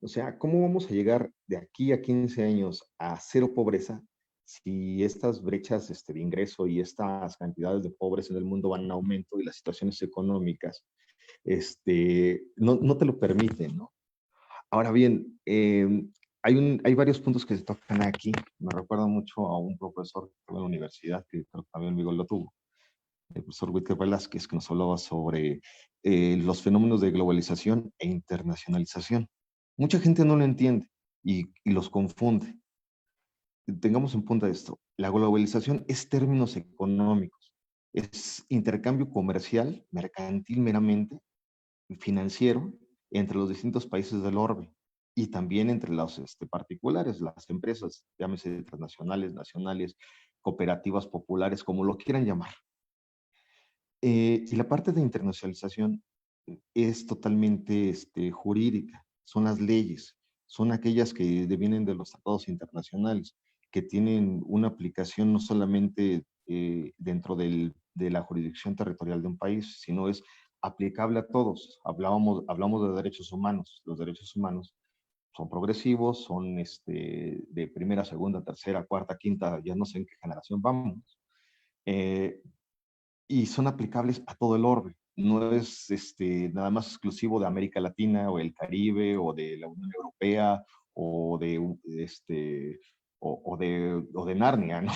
O sea, ¿cómo vamos a llegar de aquí a 15 años a cero pobreza si estas brechas de ingreso y estas cantidades de pobres en el mundo van en aumento y las situaciones económicas no te lo permiten, ¿no? Ahora bien, hay varios puntos que se tocan aquí. Me recuerda mucho a un profesor de la universidad, que creo que también Miguel lo tuvo, el profesor Whitaker Velázquez, que nos hablaba sobre los fenómenos de globalización e internacionalización. Mucha gente no lo entiende y los confunde. Tengamos en cuenta esto. La globalización es términos económicos, es intercambio comercial, mercantil meramente, financiero, entre los distintos países del orbe y también entre los particulares, las empresas, llámese transnacionales, nacionales, cooperativas populares, como lo quieran llamar. Y la parte de internacionalización es totalmente jurídica, son las leyes, son aquellas que devienen de los tratados internacionales, que tienen una aplicación no solamente dentro de la jurisdicción territorial de un país, sino es aplicable a todos. Hablamos de derechos humanos. Los derechos humanos son progresivos, son de primera, segunda, tercera, cuarta, quinta, ya no sé en qué generación vamos. Eh, y son aplicables a todo el orbe. No es nada más exclusivo de América Latina o el Caribe o de la Unión Europea o de Narnia, ¿no?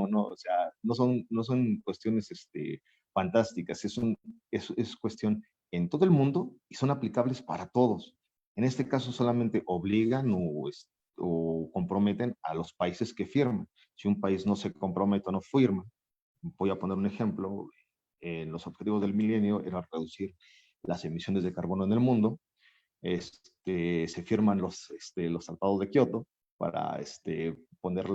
No, o sea, no son cuestiones fantásticas, es cuestión en todo el mundo y son aplicables para todos. En este caso solamente obligan o comprometen a los países que firman. Si un país no se compromete o no firma, voy a poner un ejemplo, los objetivos del milenio era reducir las emisiones de carbono en el mundo. Se firman los tratados de Kioto para poner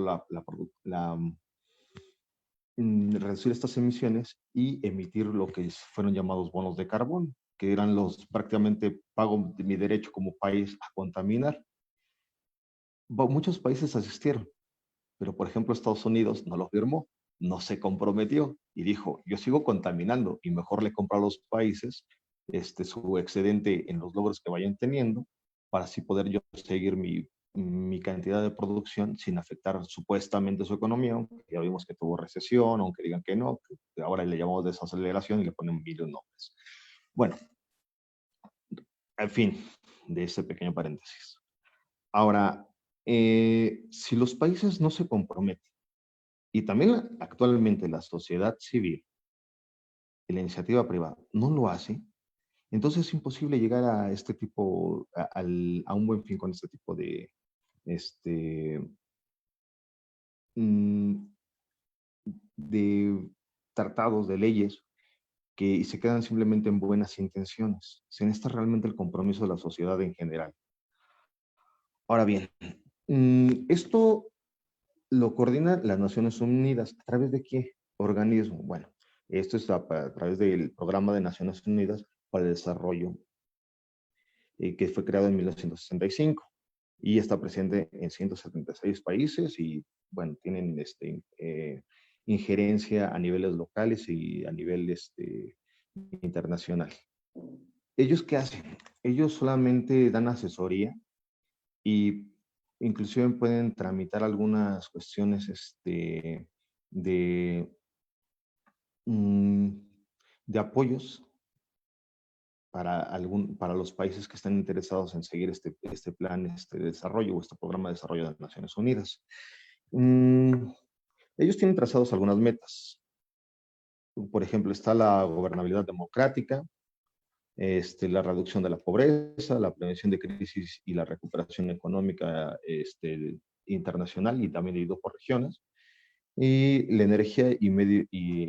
reducir estas emisiones y emitir lo que fueron llamados bonos de carbono, que eran prácticamente pago de mi derecho como país a contaminar. Muchos países asistieron, pero por ejemplo Estados Unidos no lo firmó, no se comprometió y dijo, yo sigo contaminando y mejor le compro a los países su excedente en los logros que vayan teniendo para así poder yo seguir mi cantidad de producción sin afectar supuestamente su economía, aunque ya vimos que tuvo recesión, aunque digan que no, que ahora le llamamos desaceleración y le ponen mil nombres. Bueno, al fin de este pequeño paréntesis. Ahora, si los países no se comprometen, y también actualmente la sociedad civil y la iniciativa privada no lo hace, entonces es imposible llegar a este tipo, a un buen fin con este tipo este, mm, de tratados, de leyes, que se quedan simplemente en buenas intenciones. Se necesita realmente el compromiso de la sociedad en general. Ahora bien, esto lo coordina las Naciones Unidas. ¿A través de qué organismo? Bueno, esto es a través del Programa de Naciones Unidas para el Desarrollo, que fue creado en 1965 y está presente en 176 países y, bueno, tienen injerencia a niveles locales y a nivel internacional. ¿Ellos qué hacen? Ellos solamente dan asesoría y inclusive pueden tramitar algunas cuestiones de, mm, de apoyos para los países que están interesados en seguir este plan de desarrollo o este programa de desarrollo de las Naciones Unidas. Ellos tienen trazados algunas metas. Por ejemplo, está la gobernabilidad democrática, la reducción de la pobreza, la prevención de crisis y la recuperación económica internacional y también dividido por regiones, y la energía y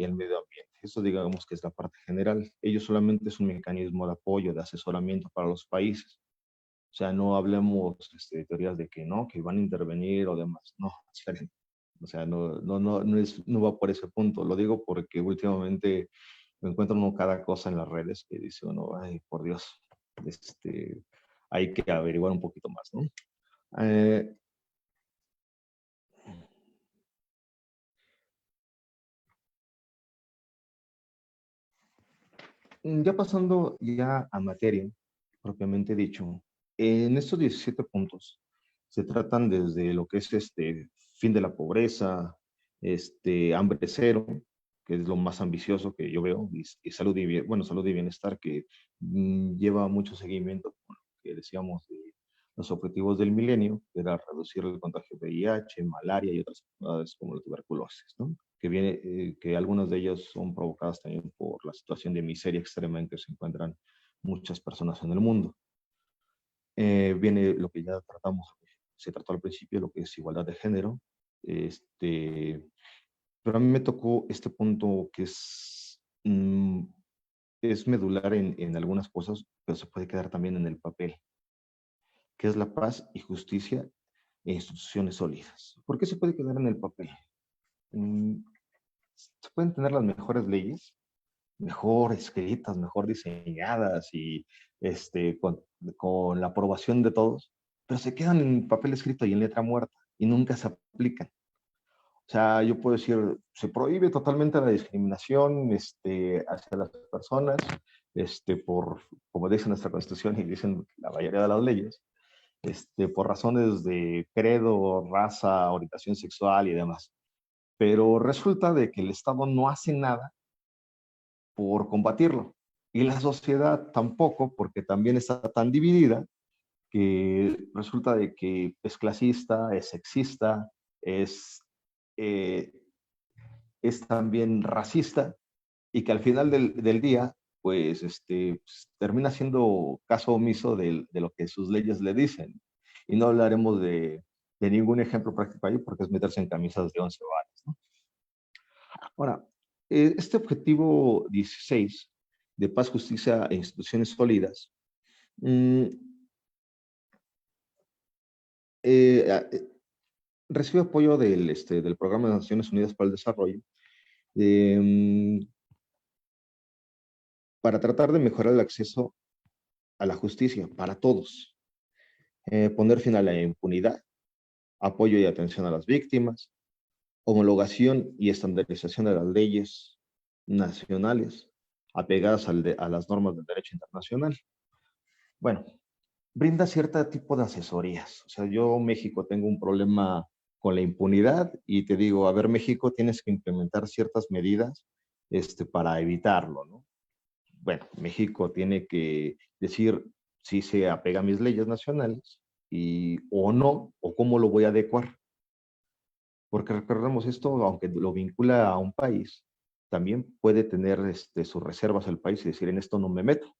el medio ambiente. Eso digamos que es la parte general. Ellos solamente es un mecanismo de apoyo, de asesoramiento para los países. O sea, no hablemos de teorías de que no, que van a intervenir o demás. No, esperen. O sea, no va por ese punto. Lo digo porque últimamente me encuentro uno cada cosa en las redes que dice uno, ay, por Dios, hay que averiguar un poquito más, ¿no? Ya pasando ya a materia, propiamente dicho, en estos 17 puntos se tratan desde lo que es fin de la pobreza, hambre cero, que es lo más ambicioso que yo veo, y salud salud y bienestar, que lleva mucho seguimiento con lo que decíamos de los objetivos del milenio, que era reducir el contagio de VIH, malaria y otras enfermedades como la tuberculosis, ¿no? Que algunas de ellas son provocadas también por la situación de miseria extrema en que se encuentran muchas personas en el mundo. Viene lo que ya se trató al principio, lo que es igualdad de género, pero a mí me tocó este punto que es medular en algunas cosas, pero se puede quedar también en el papel, que es la paz y justicia e instituciones sólidas. ¿Por qué se puede quedar en el papel? Se pueden tener las mejores leyes, mejor escritas, mejor diseñadas y con la aprobación de todos, pero se quedan en papel escrito y en letra muerta y nunca se aplican. O sea, yo puedo decir, se prohíbe totalmente la discriminación hacia las personas, como dice nuestra Constitución y dicen la mayoría de las leyes, por razones de credo, raza, orientación sexual y demás. Pero resulta de que el Estado no hace nada por combatirlo. Y la sociedad tampoco, porque también está tan dividida que resulta de que es clasista, es sexista, eh, es también racista y que al final del día, pues, termina siendo caso omiso de lo que sus leyes le dicen. Y no hablaremos de ningún ejemplo práctico ahí porque es meterse en camisas de 11 varas, ¿no? Ahora, este objetivo 16 de paz, justicia e instituciones sólidas, mm, eh, recibe apoyo del Programa de Naciones Unidas para el Desarrollo eh, para tratar de mejorar el acceso a la justicia para todos, poner fin a la impunidad, apoyo y atención a las víctimas, homologación y estandarización de las leyes nacionales apegadas a las normas del derecho internacional. Bueno, brinda cierto tipo de asesorías. O sea, yo, México, tengo un problema con la impunidad y te digo, a ver, México, tienes que implementar ciertas medidas para evitarlo, ¿no? Bueno, México tiene que decir si se apega a mis leyes nacionales o no, o cómo lo voy a adecuar. Porque recordemos esto, aunque lo vincula a un país, también puede tener sus reservas al país y decir, en esto no me meto.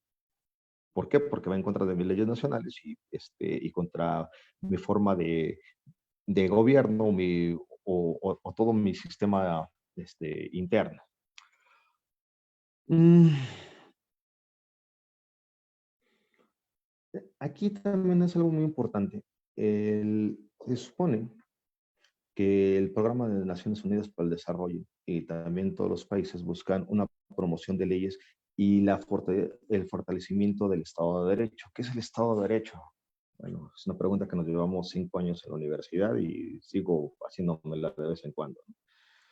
¿Por qué? Porque va en contra de mis leyes nacionales y contra mi forma de gobierno o todo mi sistema interno. Aquí también es algo muy importante. Se supone que el Programa de Naciones Unidas para el Desarrollo y también todos los países buscan una promoción de leyes y el fortalecimiento del Estado de Derecho. ¿Qué es el Estado de Derecho? Bueno, es una pregunta que nos llevamos 5 años en la universidad y sigo haciéndomela de vez en cuando.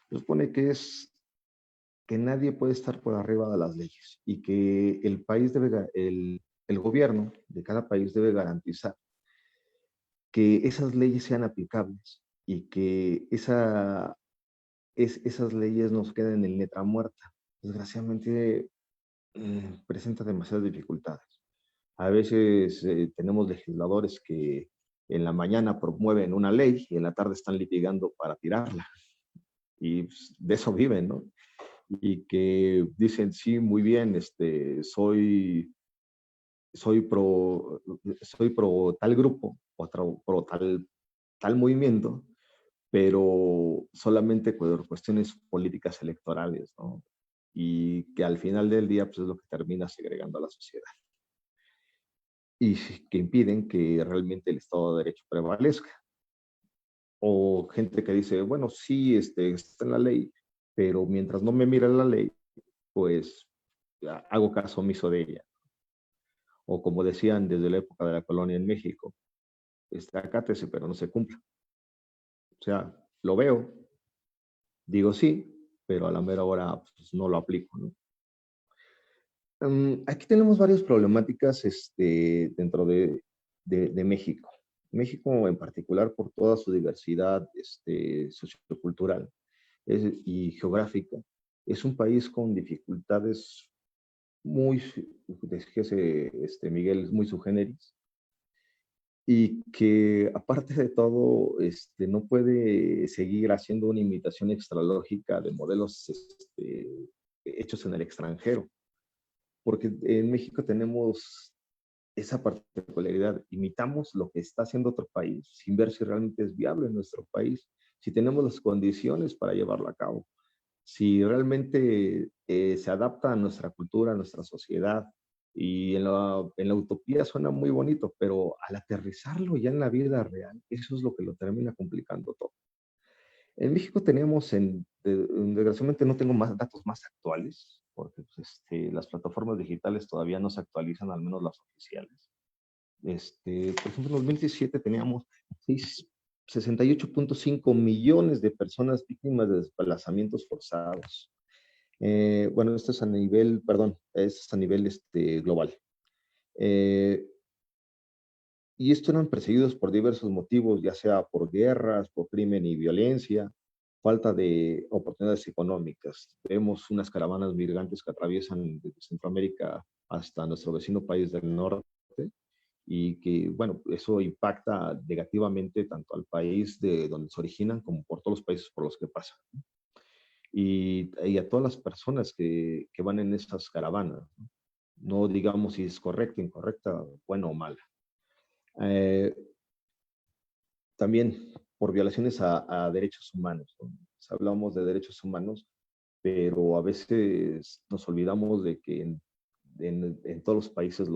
Se supone que es que nadie puede estar por arriba de las leyes y que el gobierno de cada país debe garantizar que esas leyes sean aplicables y que esas leyes nos queden en letra muerta. Desgraciadamente, presenta demasiadas dificultades. A veces tenemos legisladores que en la mañana promueven una ley y en la tarde están litigando para tirarla. Y pues, de eso viven, ¿no? Y que dicen, sí, muy bien, soy pro tal grupo o pro tal movimiento, pero solamente por cuestiones políticas electorales, ¿no? Y que al final del día pues, es lo que termina segregando a la sociedad y que impiden que realmente el Estado de Derecho prevalezca. O gente que dice, bueno, sí, está en la ley, pero mientras no me mire la ley, pues hago caso omiso de ella. O como decían desde la época de la colonia en México, acátese, pero no se cumple. O sea, lo veo, digo sí, pero a la mera hora pues, no lo aplico, ¿no? Aquí tenemos varias problemáticas dentro de México. México en particular por toda su diversidad sociocultural y geográfica. Es un país con dificultades muy, decíase Miguel, muy subgéneris, y que aparte de todo no puede seguir haciendo una imitación extralógica de modelos hechos en el extranjero, porque en México tenemos esa particularidad, imitamos lo que está haciendo otro país sin ver si realmente es viable en nuestro país, si tenemos las condiciones para llevarlo a cabo, si realmente se adapta a nuestra cultura, a nuestra sociedad. Y en la utopía suena muy bonito, pero al aterrizarlo ya en la vida real, eso es lo que lo termina complicando todo. En México tenemos, desgraciadamente no tengo más datos más actuales, porque pues, las plataformas digitales todavía no se actualizan, al menos las oficiales. Por ejemplo, en 2017 teníamos 68.5 millones de personas víctimas de desplazamientos forzados. Bueno, esto es a nivel, perdón, es a nivel global. Y esto eran perseguidos por diversos motivos, ya sea por guerras, por crimen y violencia, falta de oportunidades económicas. Vemos unas caravanas migrantes que atraviesan desde Centroamérica hasta nuestro vecino país del norte y que, bueno, eso impacta negativamente tanto al país de donde se originan como por todos los países por los que pasan. Y a todas las personas que van en estas caravanas, ¿no? No digamos si es correcta, incorrecta, buena o mala. También por violaciones a derechos humanos, ¿no? Hablamos de derechos humanos, pero a veces nos olvidamos de que en todos los países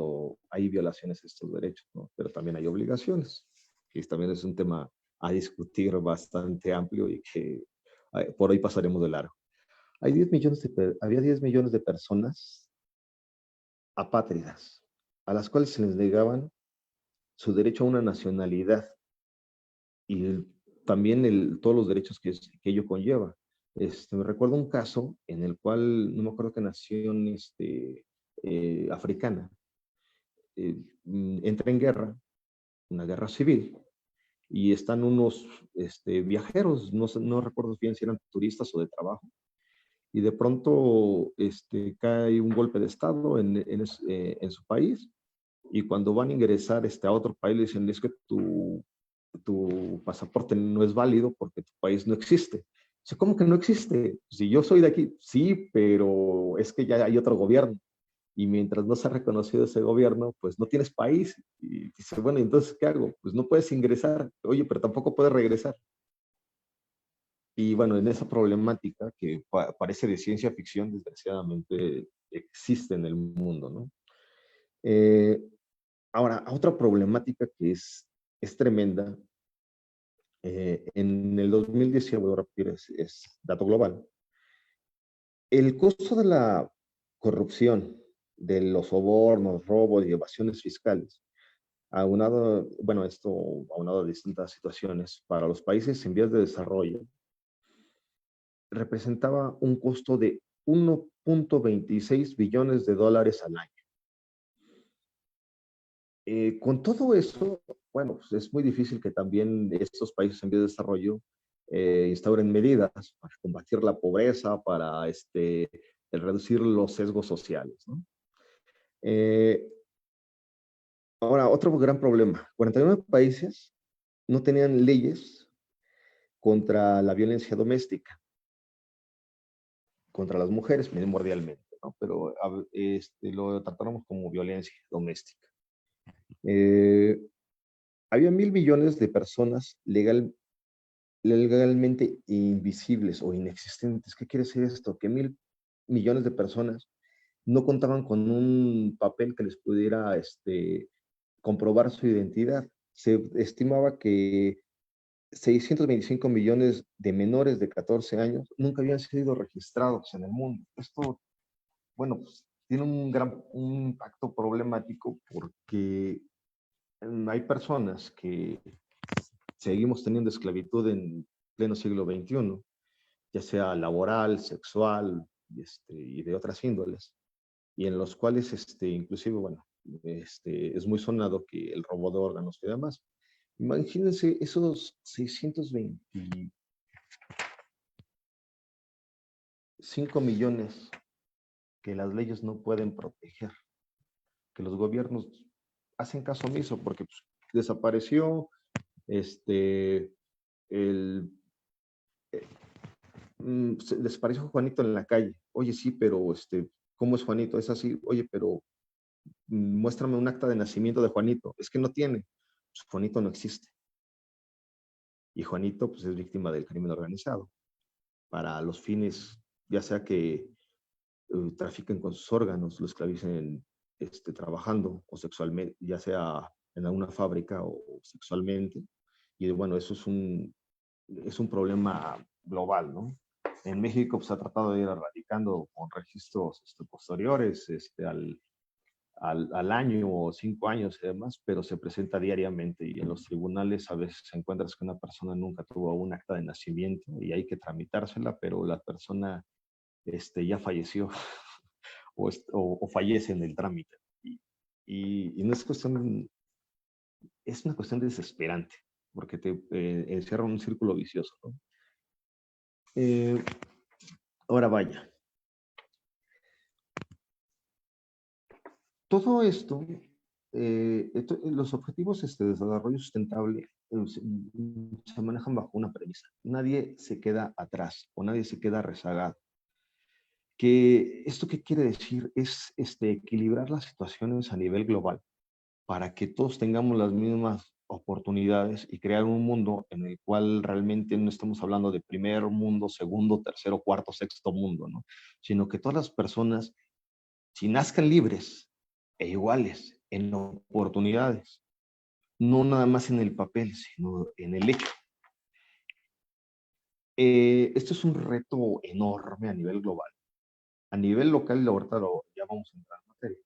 hay violaciones a estos derechos, ¿no? Pero también hay obligaciones, que también es un tema a discutir bastante amplio y que por hoy pasaremos de largo. Había 10 millones de personas apátridas, a las cuales se les negaban su derecho a una nacionalidad y también todos los derechos que ello conlleva. Me recuerdo un caso en el cual, no me acuerdo qué nación africana, entra en guerra, una guerra civil, y están unos viajeros, no recuerdo bien si eran turistas o de trabajo, y de pronto cae un golpe de Estado en su país, y cuando van a ingresar a otro país le dicen, es que tu pasaporte no es válido porque tu país no existe. O sea, ¿cómo que no existe? Si yo soy de aquí, sí, pero es que ya hay otro gobierno. Y mientras no se ha reconocido ese gobierno, pues no tienes país. Y dice, bueno, entonces, ¿qué hago? Pues no puedes ingresar. Oye, pero tampoco puedes regresar. Y bueno, en esa problemática que parece de ciencia ficción, desgraciadamente existe en el mundo, ¿no? Eh, Ahora, otra problemática que es tremenda, en el 2010, voy a repetir, es dato global, el costo de la corrupción, de los sobornos, robos y evasiones fiscales, aunado, bueno, esto aunado a distintas situaciones para los países en vías de desarrollo, representaba un costo de 1.26 billones de dólares al año. Con todo eso, bueno, pues es muy difícil que también estos países en vías de desarrollo instauren medidas para combatir la pobreza, para el reducir los sesgos sociales, ¿no? Eh, Ahora, otro gran problema. 49 países no tenían leyes contra la violencia doméstica, contra las mujeres primordialmente, ¿no? Pero lo tratamos como violencia doméstica. Había 1.000 millones de personas legalmente invisibles o inexistentes. ¿Qué quiere decir esto? Que 1.000 millones de personas no contaban con un papel que les pudiera comprobar su identidad. Se estimaba que 625 millones de menores de 14 años nunca habían sido registrados en el mundo. Esto, bueno, pues, tiene un impacto problemático porque hay personas que seguimos teniendo esclavitud en pleno siglo XXI, ya sea laboral, sexual y de otras índoles, y en los cuales inclusive, bueno, es muy sonado que el robo de órganos y demás. Imagínense esos 625 millones que las leyes no pueden proteger, que los gobiernos hacen caso omiso porque pues, desapareció el, desapareció Juanito en la calle. Oye, sí, pero ¿cómo es Juanito? Es así. Oye, pero muéstrame un acta de nacimiento de Juanito. Es que no tiene. Pues, Juanito no existe. Y Juanito pues, es víctima del crimen organizado. Para los fines, ya sea que trafiquen con sus órganos, lo esclavicen trabajando o sexualmente, ya sea en alguna fábrica o sexualmente. Y bueno, eso es un problema global, ¿no? En México pues, se ha tratado de ir erradicando con registros posteriores al año o 5 años y demás, pero se presenta diariamente y en los tribunales a veces se encuentra que una persona nunca tuvo un acta de nacimiento y hay que tramitársela, pero la persona ya falleció o fallece en el trámite. Y no es cuestión, es una cuestión desesperante, porque te encierra un círculo vicioso, ¿no? Ahora vaya. Todo esto, los objetivos de desarrollo sustentable se manejan bajo una premisa. Nadie se queda atrás o nadie se queda rezagado. ¿Esto qué quiere decir? Es equilibrar las situaciones a nivel global para que todos tengamos las mismas oportunidades y crear un mundo en el cual realmente no estamos hablando de primer mundo, segundo, tercero, cuarto, sexto mundo, ¿no? Sino que todas las personas, si nazcan libres e iguales en oportunidades, no nada más en el papel, sino en el hecho. Esto es un reto enorme a nivel global. A nivel local, ahorita ya vamos a entrar en materia,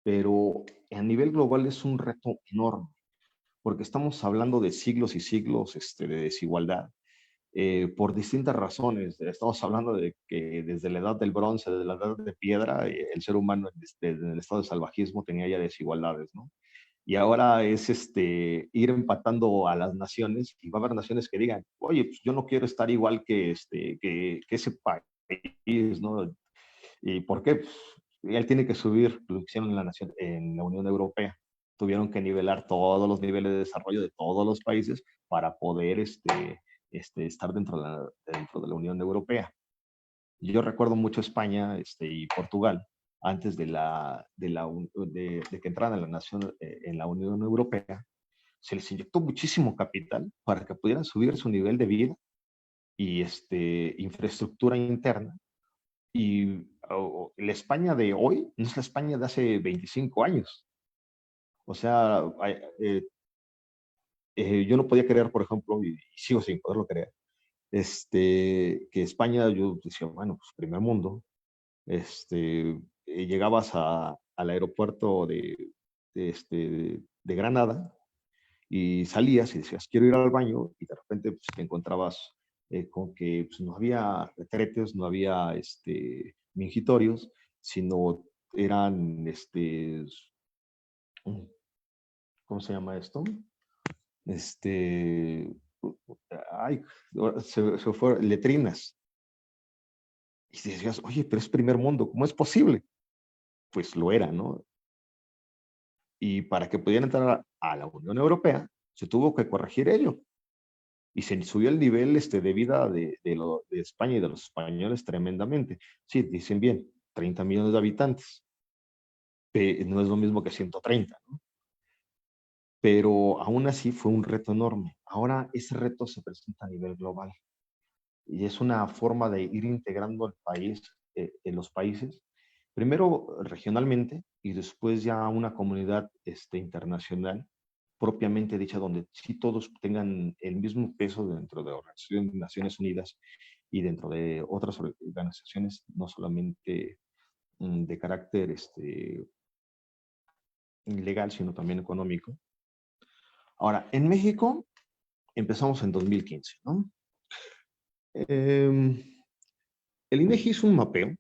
pero a nivel global es un reto enorme, porque estamos hablando de siglos y siglos de desigualdad, por distintas razones. Estamos hablando de que desde la edad del bronce, desde la edad de piedra, el ser humano en el estado de salvajismo tenía ya desigualdades, ¿no? Y ahora es ir empatando a las naciones, y va a haber naciones que digan, oye, pues yo no quiero estar igual que ese país, ¿no? ¿Y por qué? Pues, él tiene que subir lo que hicieron en la Unión Europea. Tuvieron que nivelar todos los niveles de desarrollo de todos los países para poder estar dentro de la Unión Europea. Yo recuerdo mucho España y Portugal antes de que entraran en la Unión Europea. Se les inyectó muchísimo capital para que pudieran subir su nivel de vida y infraestructura interna. Y la España de hoy no es la España de hace 25 años. O sea, yo no podía creer, por ejemplo, y sigo sin poderlo creer, que España, yo decía, bueno, pues primer mundo, llegabas al aeropuerto de Granada y salías y decías, quiero ir al baño, y de repente pues, te encontrabas con que pues, no había retretes, no había mingitorios, sino eran, ¿cómo se llama esto? Ay, se fue, letrinas. Y decías, oye, pero es primer mundo, ¿cómo es posible? Pues lo era, ¿no? Y para que pudieran entrar a la Unión Europea, se tuvo que corregir ello. Y se subió el nivel de vida de España y de los españoles tremendamente. Sí, dicen bien, 30 millones de habitantes. No es lo mismo que 130, ¿no? Pero aún así fue un reto enorme. Ahora ese reto se presenta a nivel global y es una forma de ir integrando el país, en los países, primero regionalmente y después ya una comunidad internacional propiamente dicha, donde sí todos tengan el mismo peso dentro de la Organización de Naciones Unidas y dentro de otras organizaciones, no solamente de carácter legal, sino también económico. Ahora, en México empezamos en 2015, ¿no? El INEGI hizo un mapeo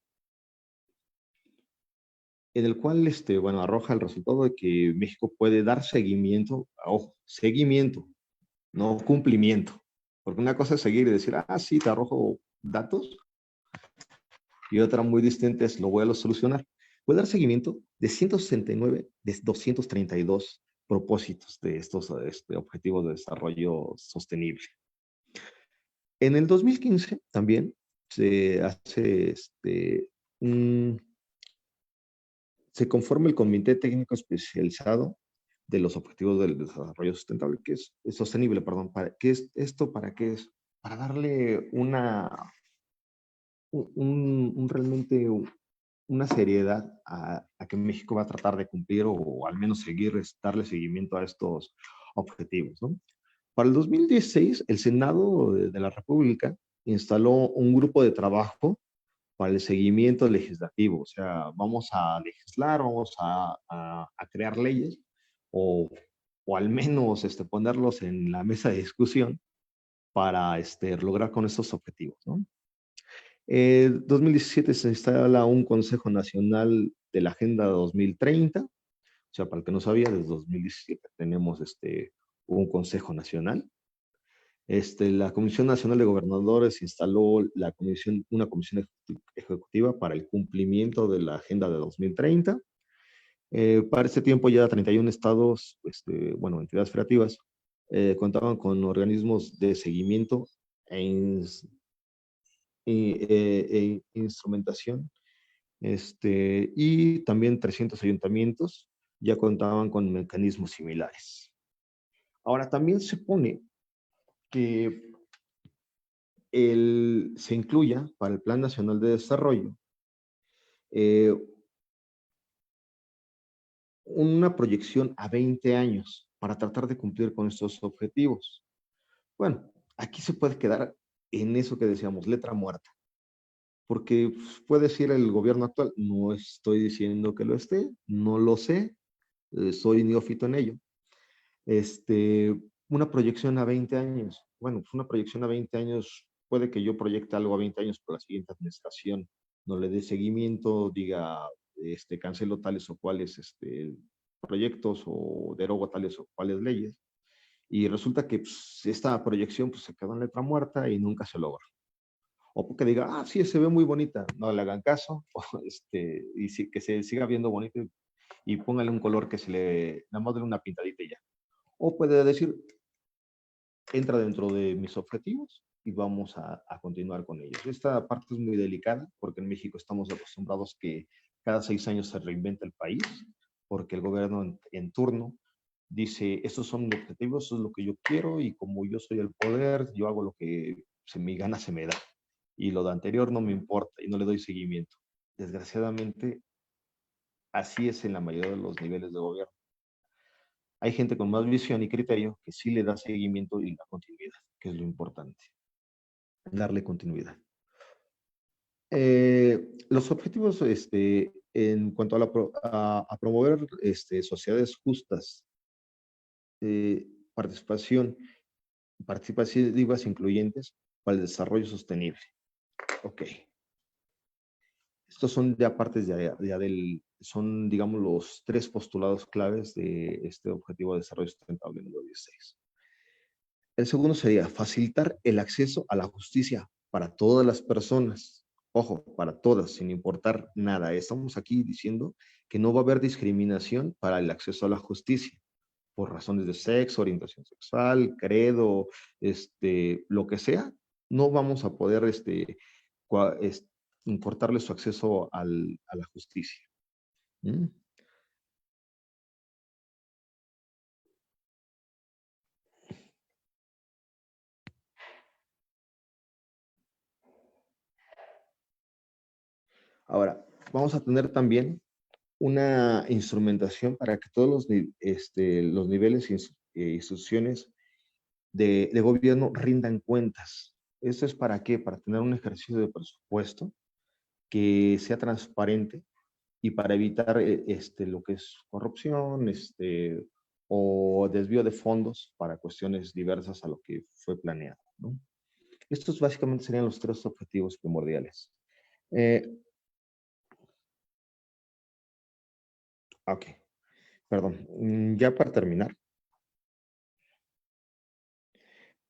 en el cual, bueno, arroja el resultado de que México puede dar seguimiento, ojo, seguimiento, no cumplimiento. Porque una cosa es seguir y decir, ah, sí, te arrojo datos, y otra muy distinta es, lo voy a solucionar. Puede dar seguimiento de 169 de 232 propósitos de estos objetivos de desarrollo sostenible. En el 2015 también se hace se conforma el Comité Técnico Especializado de los Objetivos del Desarrollo Sustentable, que es sostenible, perdón. ¿Qué es esto? ¿Para qué es? Para darle realmente una seriedad a que México va a tratar de cumplir o al menos darle seguimiento a estos objetivos, ¿no? Para el 2016, el Senado de la República instaló un grupo de trabajo para el seguimiento legislativo. O sea, vamos a legislar, vamos a crear leyes o, o al menos ponerlos en la mesa de discusión para lograr con estos objetivos, ¿no? 2017 se instala un Consejo Nacional de la Agenda 2030. O sea, para el que no sabía, desde 2017 tenemos un Consejo Nacional. La Comisión Nacional de Gobernadores instaló una comisión ejecutiva para el cumplimiento de la Agenda de 2030. Para este tiempo ya 31 estados, bueno, entidades federativas, contaban con organismos de seguimiento e, instrumentación, y también 300 ayuntamientos ya contaban con mecanismos similares. Ahora, también se pone que se incluya para el Plan Nacional de Desarrollo una proyección a 20 años para tratar de cumplir con estos objetivos. Bueno, aquí se puede quedar en eso que decíamos, letra muerta, porque puede decir el gobierno actual, no estoy diciendo que lo esté, no lo sé, soy neófito en ello. Una proyección a 20 años. Bueno, pues una proyección a 20 años, puede que yo proyecte algo a 20 años, pero la siguiente administración no le dé seguimiento, diga, cancelo tales o cuales proyectos o derogo tales o cuales leyes. Y resulta que pues, esta proyección pues, se quedó en letra muerta y nunca se logra. O porque diga, ah, sí, se ve muy bonita, no le hagan caso, o, y sí, que se siga viendo bonito y póngale un color que se le, nada más de una pintadita y ya. O puede decir, entra dentro de mis objetivos y vamos a continuar con ellos. Esta parte es muy delicada porque en México estamos acostumbrados que cada 6 años se reinventa el país, porque el gobierno en turno dice, estos son mis objetivos, eso es lo que yo quiero y como yo soy el poder, yo hago lo que mi gana se me da. Y lo de anterior no me importa y no le doy seguimiento. Desgraciadamente, así es en la mayoría de los niveles de gobierno. Hay gente con más visión y criterio que sí le da seguimiento y la continuidad, que es lo importante, darle continuidad. Los objetivos en cuanto a promover sociedades justas, participativas incluyentes para el desarrollo sostenible. Ok. Estos son ya partes son, digamos, los 3 postulados claves de este objetivo de desarrollo sustentable número 16. El segundo sería facilitar el acceso a la justicia para todas las personas. Ojo, para todas, sin importar nada. Estamos aquí diciendo que no va a haber discriminación para el acceso a la justicia por razones de sexo, orientación sexual, credo, lo que sea. No vamos a poder importarle su acceso a la justicia. ¿Mm? Ahora, vamos a tener también una instrumentación para que todos los niveles e instituciones de gobierno rindan cuentas. ¿Esto es para qué? Para tener un ejercicio de presupuesto que sea transparente y para evitar lo que es corrupción o desvío de fondos para cuestiones diversas a lo que fue planeado, ¿no? Estos básicamente serían los tres objetivos primordiales. Eh, ok, perdón. Ya para terminar,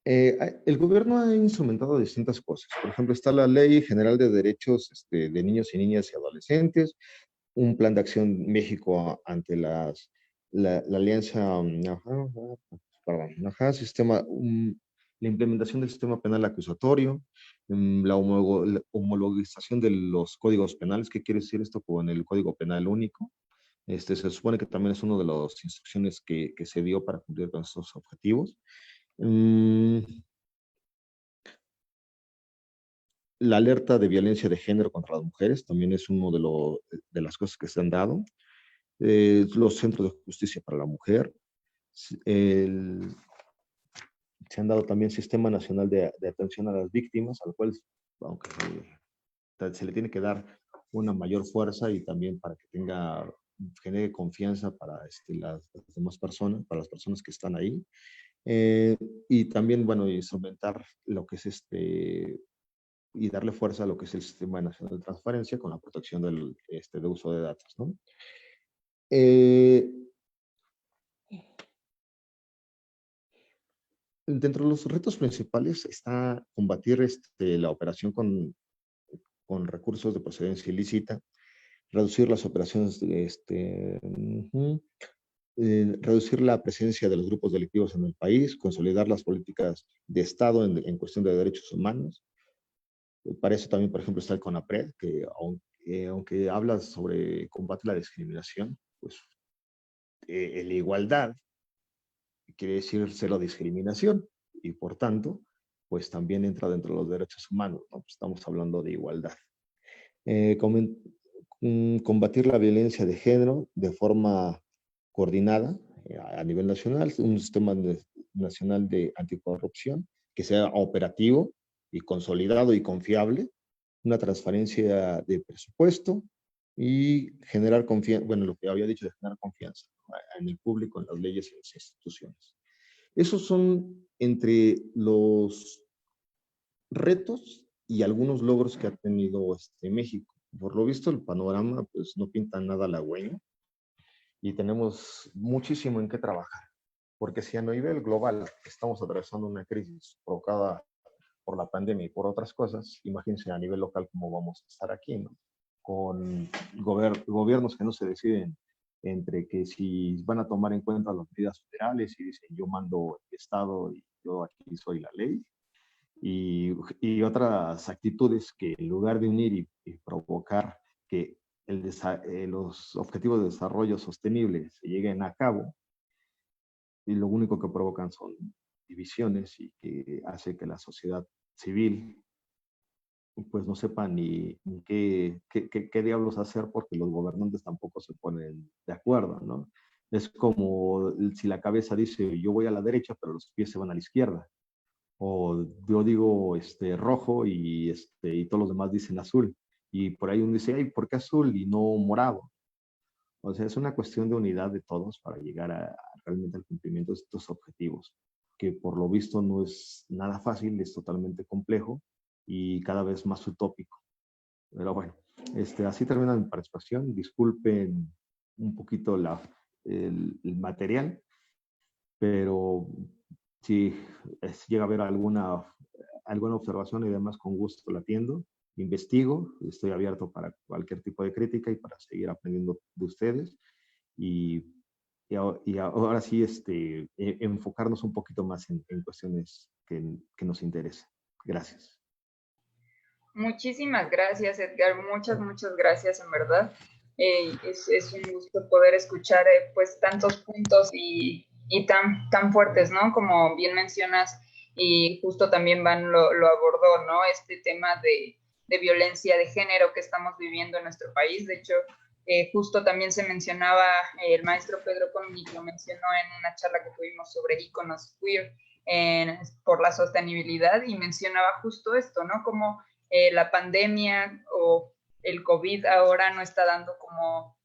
el gobierno ha instrumentado distintas cosas. Por ejemplo, está la Ley General de Derechos de Niños y Niñas y Adolescentes, un plan de acción México ante la alianza, perdón, sistema, la implementación del sistema penal acusatorio, la homologización de los códigos penales. ¿Qué quiere decir esto con el Código Penal Único? Se supone que también es una de las instrucciones que se dio para cumplir con estos objetivos. La alerta de violencia de género contra las mujeres también es una de las cosas que se han dado. Los centros de justicia para la mujer. El, Se han dado también Sistema Nacional de Atención a las Víctimas, al cual, aunque se le tiene que dar una mayor fuerza y también para que genere confianza para las demás personas, para las personas que están ahí. Y también, bueno, instrumentar lo que es y darle fuerza a lo que es el Sistema Nacional de Transparencia con la protección de uso de datos, ¿no? Dentro de los retos principales está combatir la operación con recursos de procedencia ilícita, reducir las operaciones, reducir la presencia de los grupos delictivos en el país, consolidar las políticas de Estado en cuestión de derechos humanos. Para eso también, por ejemplo, está el CONAPRED, que aunque habla sobre combate a la discriminación, pues la igualdad quiere decir cero discriminación y por tanto, pues también entra dentro de los derechos humanos, ¿no? Pues estamos hablando de igualdad. Eh, Combatir la violencia de género de forma coordinada a nivel nacional, un sistema nacional de anticorrupción que sea operativo y consolidado y confiable, una transparencia de presupuesto y generar confianza, bueno, lo que había dicho de generar confianza, ¿no?, en el público, en las leyes y en las instituciones. Esos son entre los retos y algunos logros que ha tenido México. Por lo visto, el panorama pues no pinta nada halagüeño y tenemos muchísimo en qué trabajar, porque si a nivel global estamos atravesando una crisis provocada por la pandemia y por otras cosas, imagínense a nivel local cómo vamos a estar aquí, ¿no? Con gobiernos que no se deciden entre que si van a tomar en cuenta las medidas federales y dicen yo mando el Estado y yo aquí soy la ley, y otras actitudes que en lugar de unir y provocar que los objetivos de desarrollo sostenible se lleguen a cabo, y lo único que provocan son divisiones y que hace que la sociedad civil pues no sepa ni qué diablos hacer porque los gobernantes tampoco se ponen de acuerdo, ¿no? Es como si la cabeza dice yo voy a la derecha pero los pies se van a la izquierda, o yo digo rojo y todos los demás dicen azul, y por ahí uno dice, ay, ¿por qué azul y no morado? O sea, es una cuestión de unidad de todos para llegar realmente al cumplimiento de estos objetivos, que por lo visto no es nada fácil, es totalmente complejo y cada vez más utópico. Pero bueno, así termina mi participación. Disculpen un poquito el material, pero si llega a haber alguna observación y demás, con gusto la atiendo investigo, estoy abierto para cualquier tipo de crítica y para seguir aprendiendo de ustedes. Y, y ahora sí, enfocarnos un poquito más en cuestiones que nos interesen. Gracias. Muchísimas gracias, Edgar. Muchas gracias, en verdad. Es un gusto poder escuchar pues tantos puntos y tan fuertes, ¿no? Como bien mencionas, y justo también Van lo abordó, ¿no? Este tema de violencia de género que estamos viviendo en nuestro país. De hecho, justo también se mencionaba, el maestro Pedro Cominic lo mencionó en una charla que tuvimos sobre íconos queer por la sostenibilidad, y mencionaba justo esto, ¿no? Como la pandemia o el COVID ahora no está dando como,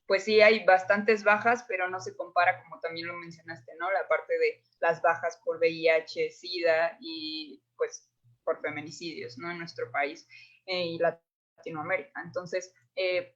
pues sí hay bastantes bajas, pero no se compara, como también lo mencionaste, ¿no? La parte de las bajas por VIH, SIDA y pues por feminicidios, ¿no? En nuestro país y Latinoamérica. Entonces,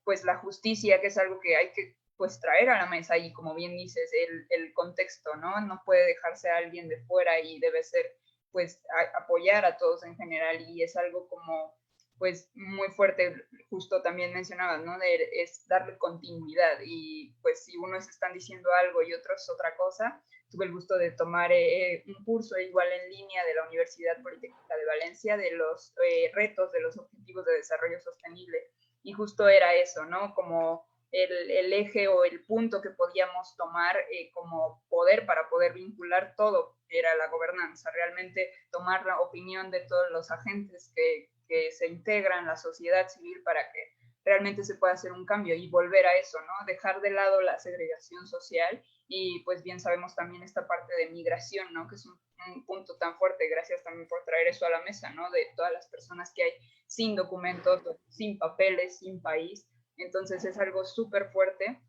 pues la justicia, que es algo que hay que pues traer a la mesa, y como bien dices, el contexto, ¿no? No puede dejarse a alguien de fuera y debe ser pues apoyar a todos en general, y es algo como pues muy fuerte, justo también mencionabas, ¿no? Es darle continuidad, y pues si unos están diciendo algo y otros otra cosa. Tuve el gusto de tomar un curso igual en línea de la Universidad Politécnica de Valencia de los retos de los Objetivos de Desarrollo Sostenible, y justo era eso, ¿no? Como el eje o el punto que podíamos tomar como poder para poder vincular todo era la gobernanza, realmente tomar la opinión de todos los agentes que se integran, la sociedad civil, para que realmente se pueda hacer un cambio y volver a eso, ¿no? Dejar de lado la segregación social, y pues bien sabemos también esta parte de migración, ¿no? Que es un punto tan fuerte. Gracias también por traer eso a la mesa, ¿no? De todas las personas que hay sin documentos, sin papeles, sin país. Entonces es algo súper fuerte,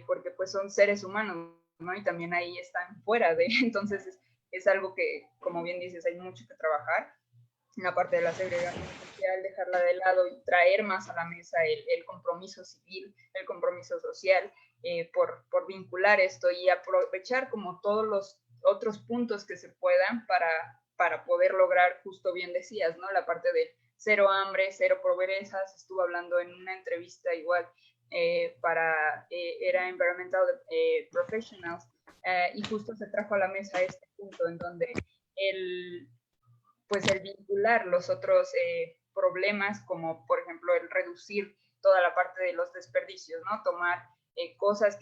porque pues son seres humanos, ¿no? Y también ahí están fuera de, entonces es algo que, como bien dices, hay mucho que trabajar. Una parte de la segregación social, dejarla de lado y traer más a la mesa el compromiso civil, el compromiso social, por vincular esto y aprovechar como todos los otros puntos que se puedan para poder lograr, justo bien decías, ¿no? La parte de cero hambre, cero pobreza. Se estuvo hablando en una entrevista igual era Environmental Professionals, y justo se trajo a la mesa este punto en donde el vincular los otros problemas, como por ejemplo el reducir toda la parte de los desperdicios, ¿no? Tomar cosas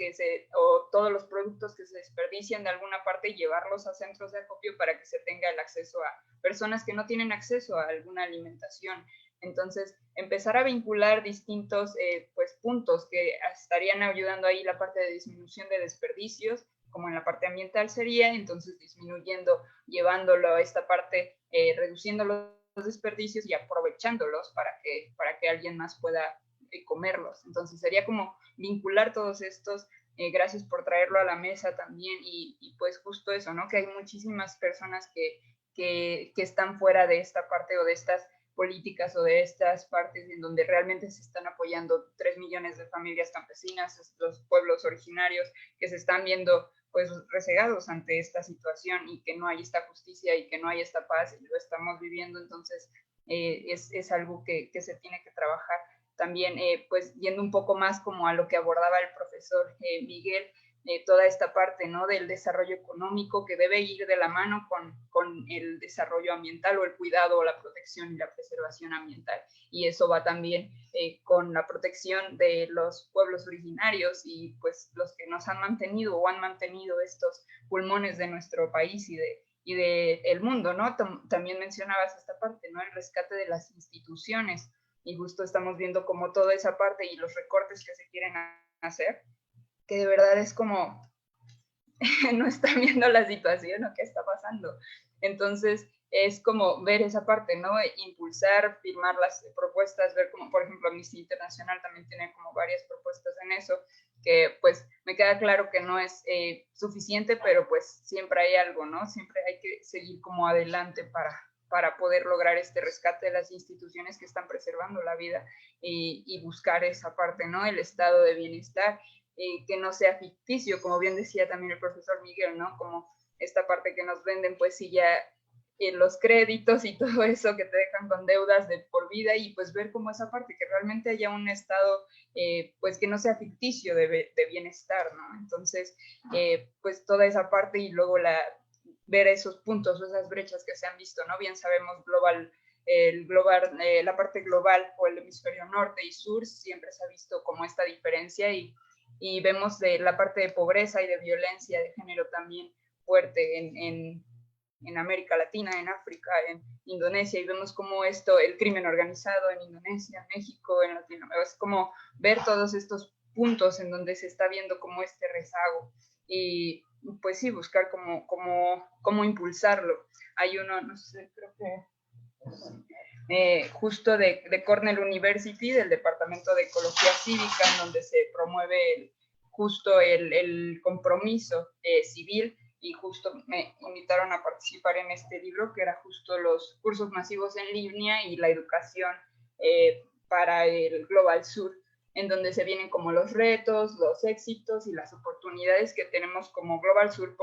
o todos los productos que se desperdician de alguna parte, y llevarlos a centros de acopio para que se tenga el acceso a personas que no tienen acceso a alguna alimentación. Entonces, empezar a vincular distintos pues puntos que estarían ayudando ahí la parte de disminución de desperdicios, como en la parte ambiental sería, entonces disminuyendo, llevándolo a esta parte, reduciendo los desperdicios y aprovechándolos para que alguien más pueda comerlos. Entonces sería como vincular todos estos. Gracias por traerlo a la mesa también, y pues justo eso, ¿no? Que hay muchísimas personas que están fuera de esta parte o de estas políticas o de estas partes en donde realmente se están apoyando 3 millones de familias campesinas, los pueblos originarios que se están viendo pues resegados ante esta situación, y que no hay esta justicia y que no hay esta paz, y lo estamos viviendo. Entonces es algo que se tiene que trabajar. También pues yendo un poco más como a lo que abordaba el profesor Miguel, toda esta parte, ¿no? Del desarrollo económico, que debe ir de la mano con el desarrollo ambiental, o el cuidado o la protección y la preservación ambiental. Y eso va también con la protección de los pueblos originarios, y pues los que nos han mantenido o han mantenido estos pulmones de nuestro país y de el mundo, ¿no? También mencionabas esta parte, ¿no? El rescate de las instituciones, y justo estamos viendo como toda esa parte y los recortes que se quieren hacer, que de verdad es como no están viendo la situación o qué está pasando. Entonces es como ver esa parte, ¿no? Impulsar, firmar las propuestas, ver como, por ejemplo, Amnistía Internacional también tiene como varias propuestas en eso, que pues me queda claro que no es suficiente, pero pues siempre hay algo, ¿no? Siempre hay que seguir como adelante para poder lograr este rescate de las instituciones que están preservando la vida, y buscar esa parte, ¿no? El estado de bienestar, que no sea ficticio, como bien decía también el profesor Miguel, ¿no? Como esta parte que nos venden, pues sí, ya los créditos y todo eso que te dejan con deudas de por vida, y pues ver como esa parte, que realmente haya un estado pues que no sea ficticio de bienestar, ¿no? Entonces, pues toda esa parte y luego ver esos puntos o esas brechas que se han visto, ¿no? Bien sabemos la parte global o el hemisferio norte y sur siempre se ha visto como esta diferencia, y vemos de la parte de pobreza y de violencia de género también fuerte en América Latina, en África, en Indonesia, y vemos como el crimen organizado en Indonesia, México, en Latinoamérica, es como ver todos estos puntos en donde se está viendo como este rezago, y pues sí, buscar cómo impulsarlo. Hay uno, no sé, creo que justo de Cornell University, del Departamento de Ecología Cívica, en donde se promueve justo el compromiso civil, y justo me invitaron a participar en este libro, que era justo los cursos masivos en línea y la educación para el Global Sur, en donde se vienen como los retos, los éxitos y las oportunidades que tenemos como Global Sur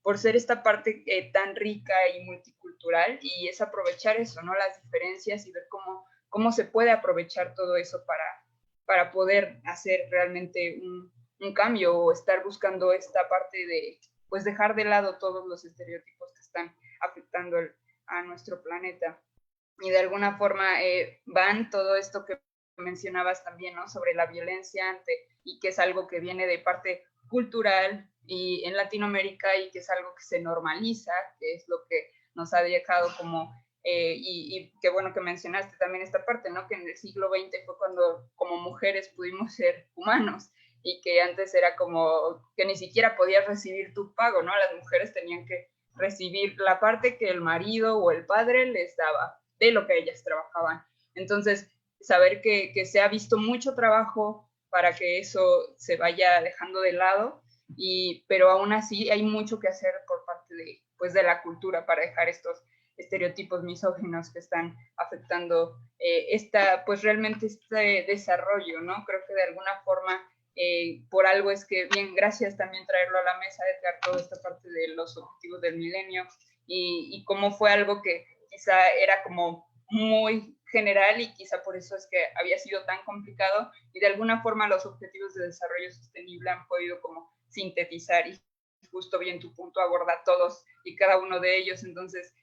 por ser esta parte tan rica y multicultural, y es aprovechar eso, ¿no? Las diferencias, y ver cómo se puede aprovechar todo eso para poder hacer realmente un cambio, o estar buscando esta parte de, pues, dejar de lado todos los estereotipos que están afectando a nuestro planeta. Y de alguna forma van todo esto que mencionabas también, ¿no? Sobre la violencia y que es algo que viene de parte cultural y en Latinoamérica, y que es algo que se normaliza, que es lo que nos ha dejado como, y qué bueno que mencionaste también esta parte, ¿no? Que en el siglo XX fue cuando como mujeres pudimos ser humanos, y que antes era como que ni siquiera podías recibir tu pago, ¿no? Las mujeres tenían que recibir la parte que el marido o el padre les daba de lo que ellas trabajaban. Entonces, saber que se ha visto mucho trabajo para que eso se vaya dejando de lado, pero aún así hay mucho que hacer por parte de la cultura para dejar estos estereotipos misóginos que están afectando pues realmente este desarrollo, ¿no? Creo que de alguna forma por algo es que, bien, gracias también traerlo a la mesa, Edgar, toda esta parte de los objetivos del milenio, y cómo fue algo que quizá era como muy general, y quizá por eso es que había sido tan complicado, y de alguna forma los objetivos de desarrollo sostenible han podido como sintetizar, y justo bien tu punto aborda todos y cada uno de ellos. Entonces,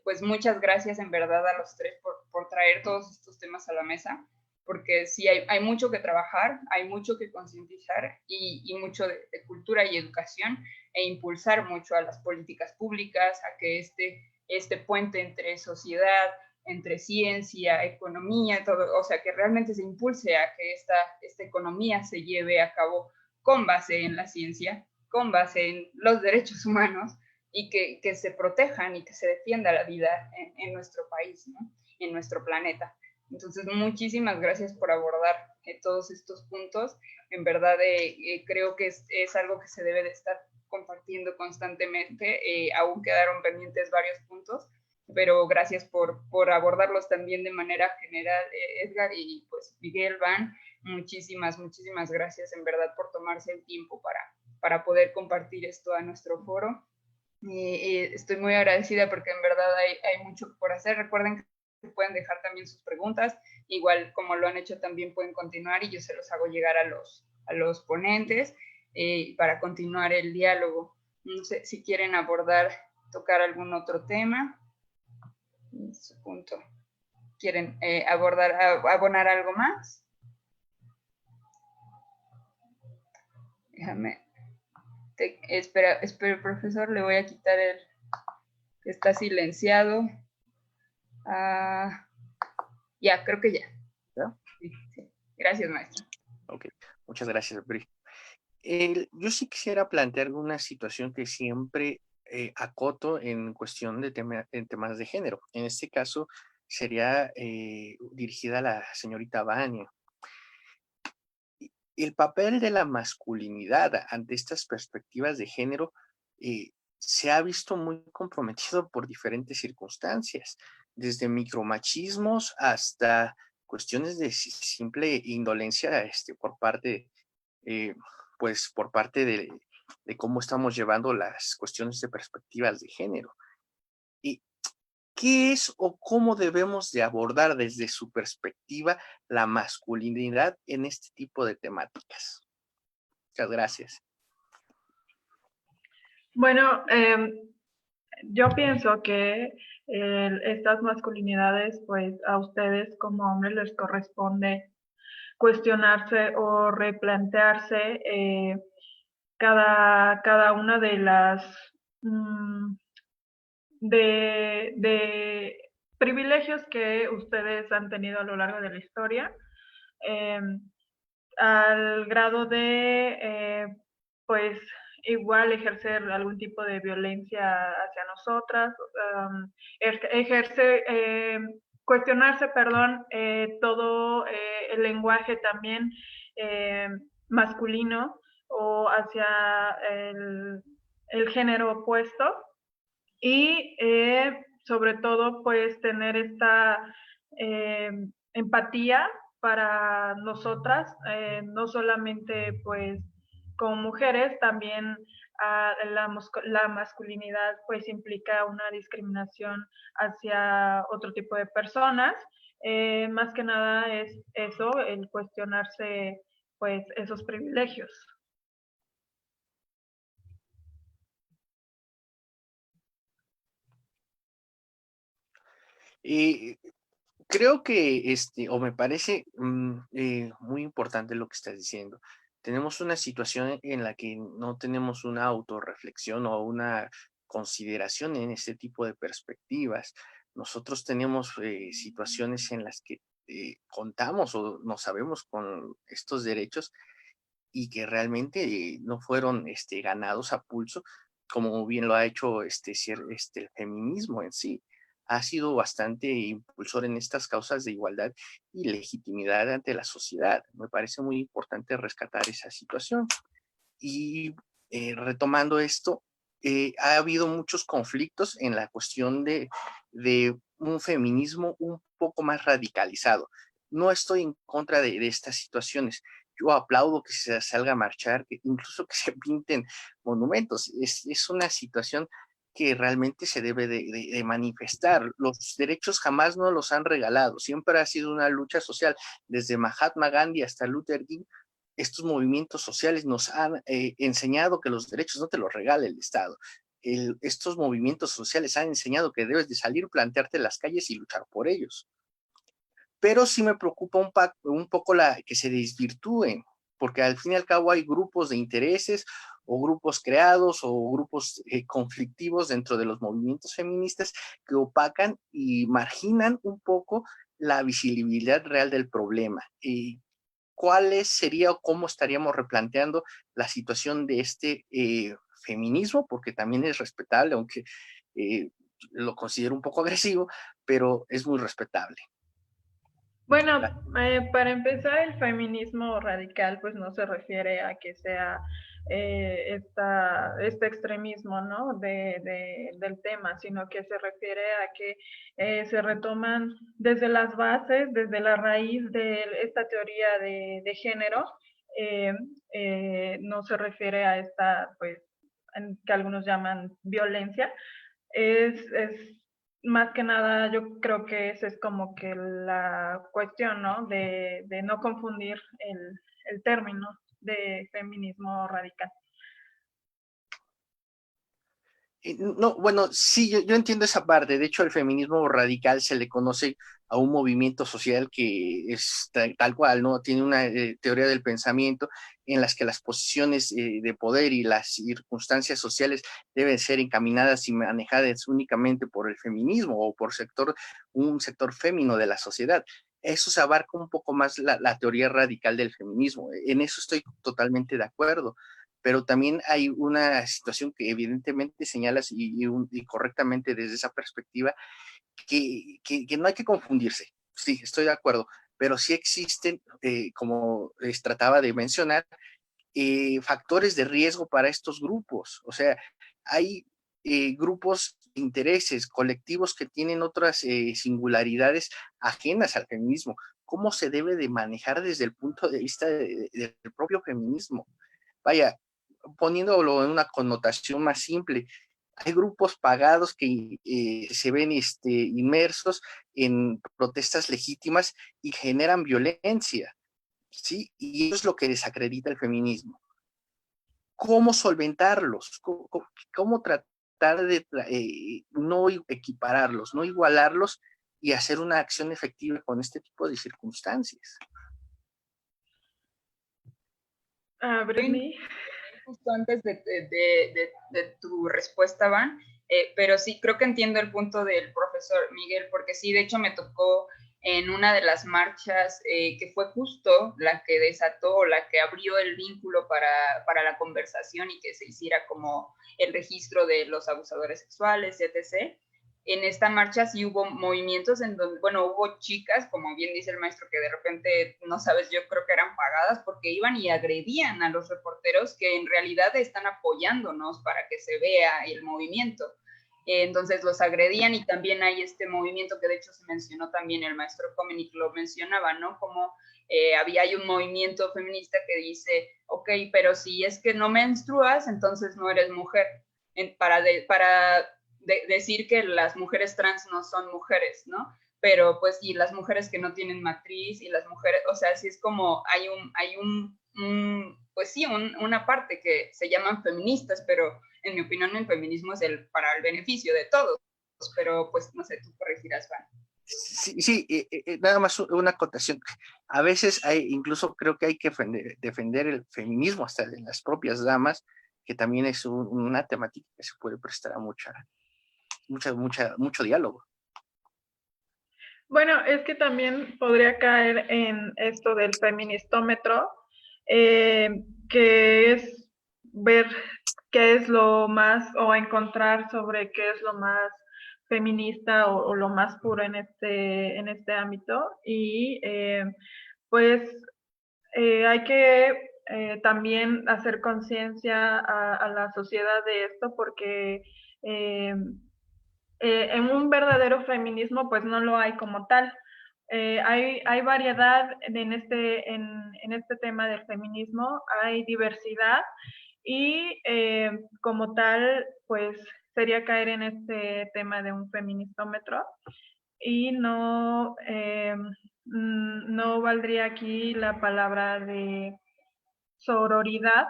pues muchas gracias en verdad a los tres por traer todos estos temas a la mesa, porque sí hay mucho que trabajar, hay mucho que concientizar, y mucho de cultura y educación, e impulsar mucho a las políticas públicas, a que este puente entre sociedad, entre ciencia, economía, todo, o sea, que realmente se impulse a que esta economía se lleve a cabo con base en la ciencia, con base en los derechos humanos, y que se protejan y que se defienda la vida en nuestro país, ¿no? En nuestro planeta. Entonces, muchísimas gracias por abordar todos estos puntos. En verdad, creo que es algo que se debe de estar compartiendo constantemente. Aún quedaron pendientes varios puntos, pero gracias por abordarlos también de manera general, Edgar, y pues Miguel, Van, muchísimas gracias en verdad por tomarse el tiempo para poder compartir esto a nuestro foro. Estoy muy agradecida porque en verdad hay mucho por hacer. Recuerden que pueden dejar también sus preguntas, igual como lo han hecho también pueden continuar, y yo se los hago llegar a los ponentes para continuar el diálogo. No sé si quieren tocar algún otro tema. En su punto. ¿Quieren abonar algo más? Déjame. Espera, profesor, le voy a quitar está silenciado. Ya, creo que ya. ¿Ya? Sí. Gracias, maestro. Ok, muchas gracias, Bri. Yo sí quisiera plantear una situación que siempre acoto en cuestión de en temas de género. En este caso sería dirigida a la señorita Vania. El papel de la masculinidad ante estas perspectivas de género se ha visto muy comprometido por diferentes circunstancias, desde micromachismos hasta cuestiones de simple indolencia por parte, pues por parte de cómo estamos llevando las cuestiones de perspectivas de género. Y ¿qué es o cómo debemos de abordar desde su perspectiva la masculinidad en este tipo de temáticas? Muchas gracias. Bueno, yo pienso que estas masculinidades, pues a ustedes como hombres les corresponde cuestionarse o replantearse cada una de las mm, de privilegios que ustedes han tenido a lo largo de la historia, eh, al grado de, pues, igual ejercer algún tipo de violencia hacia nosotras, ejercer, cuestionarse, perdón, todo el lenguaje también eh, masculino o hacia el género opuesto y sobre todo pues tener esta empatía para nosotras, no solamente pues como mujeres, también la masculinidad pues implica una discriminación hacia otro tipo de personas. Más que nada es eso, el cuestionarse pues esos privilegios. Y creo que, o me parece muy importante lo que estás diciendo. Tenemos una situación en la que no tenemos una autorreflexión o una consideración en este tipo de perspectivas. Nosotros tenemos situaciones en las que contamos o no sabemos con estos derechos y que realmente no fueron ganados a pulso, como bien lo ha hecho el feminismo en sí. Ha sido bastante impulsor en estas causas de igualdad y legitimidad ante la sociedad. Me parece muy importante rescatar esa situación. Y retomando esto, ha habido muchos conflictos en la cuestión de un feminismo un poco más radicalizado. No estoy en contra de estas situaciones. Yo aplaudo que se salga a marchar, incluso que se pinten monumentos. Es una situación que realmente se debe de manifestar. Los derechos jamás nos los han regalado. Siempre ha sido una lucha social, desde Mahatma Gandhi hasta Luther King. Estos movimientos sociales nos han enseñado que los derechos no te los regala el Estado. Estos movimientos sociales han enseñado que debes de salir, plantearte en las calles y luchar por ellos. Pero sí me preocupa un poco que se desvirtúen, porque al fin y al cabo hay grupos de intereses o grupos creados o grupos conflictivos dentro de los movimientos feministas que opacan y marginan un poco la visibilidad real del problema. ¿Cuál sería o cómo estaríamos replanteando la situación de este feminismo? Porque también es respetable, aunque lo considero un poco agresivo, pero es muy respetable. Bueno, para empezar, el feminismo radical pues no se refiere a que sea este extremismo, ¿no? del tema, sino que se refiere a que se retoman desde las bases, desde la raíz de esta teoría de género. No se refiere a esta, pues, que algunos llaman violencia. Es más que nada, yo creo que esa es como que la cuestión, ¿no? De no confundir el término de feminismo radical. No, bueno, sí, yo entiendo esa parte. De hecho, el feminismo radical se le conoce a un movimiento social que es tal cual, ¿no? Tiene una teoría del pensamiento en las que las posiciones de poder y las circunstancias sociales deben ser encaminadas y manejadas únicamente por el feminismo o por un sector fémino de la sociedad. Eso se abarca un poco más la teoría radical del feminismo. En eso estoy totalmente de acuerdo, pero también hay una situación que evidentemente señalas y correctamente desde esa perspectiva, que no hay que confundirse. Sí, estoy de acuerdo, pero sí existen, como les trataba de mencionar, factores de riesgo para estos grupos. O sea, hay grupos de intereses colectivos que tienen otras singularidades ajenas al feminismo. ¿Cómo se debe de manejar desde el punto de vista del propio feminismo? Vaya, poniéndolo en una connotación más simple, hay grupos pagados que se ven inmersos en protestas legítimas y generan violencia, ¿sí? Y eso es lo que desacredita el feminismo. ¿Cómo solventarlos? ¿Cómo tratar de no equipararlos, no igualarlos y hacer una acción efectiva con este tipo de circunstancias? Brittany. Justo antes de tu respuesta, Van, pero sí, creo que entiendo el punto del profesor Miguel, porque sí, de hecho me tocó en una de las marchas que fue justo la que desató, la que abrió el vínculo para la conversación y que se hiciera como el registro de los abusadores sexuales, etc. En esta marcha sí hubo movimientos en donde, bueno, hubo chicas, como bien dice el maestro, que de repente, no sabes, yo creo que eran pagadas porque iban y agredían a los reporteros que en realidad están apoyándonos para que se vea el movimiento. Entonces los agredían y también hay este movimiento que de hecho se mencionó también, el maestro Comenic lo mencionaba, ¿no? Como hay un movimiento feminista que dice, ok, pero si es que no menstruas, entonces no eres mujer. Para decir que las mujeres trans no son mujeres, ¿no? Pero pues y las mujeres que no tienen matriz y las mujeres, o sea, sí es como hay pues sí, una parte que se llaman feministas, pero en mi opinión el feminismo es para el beneficio de todos, pero pues no sé, tú corregirás, Juan. Sí, nada más una acotación. A veces incluso creo que hay que defender el feminismo hasta de las propias damas, que también es una temática que se puede prestar a mucho diálogo. Bueno, es que también podría caer en esto del feministómetro, que es ver qué es lo más, o encontrar sobre qué es lo más feminista o lo más puro en este ámbito. Y pues hay que también hacer conciencia a la sociedad de esto, porque en un verdadero feminismo pues no lo hay como tal. Hay variedad en este tema del feminismo, hay diversidad y como tal pues sería caer en este tema de un feministómetro y no valdría aquí la palabra de sororidad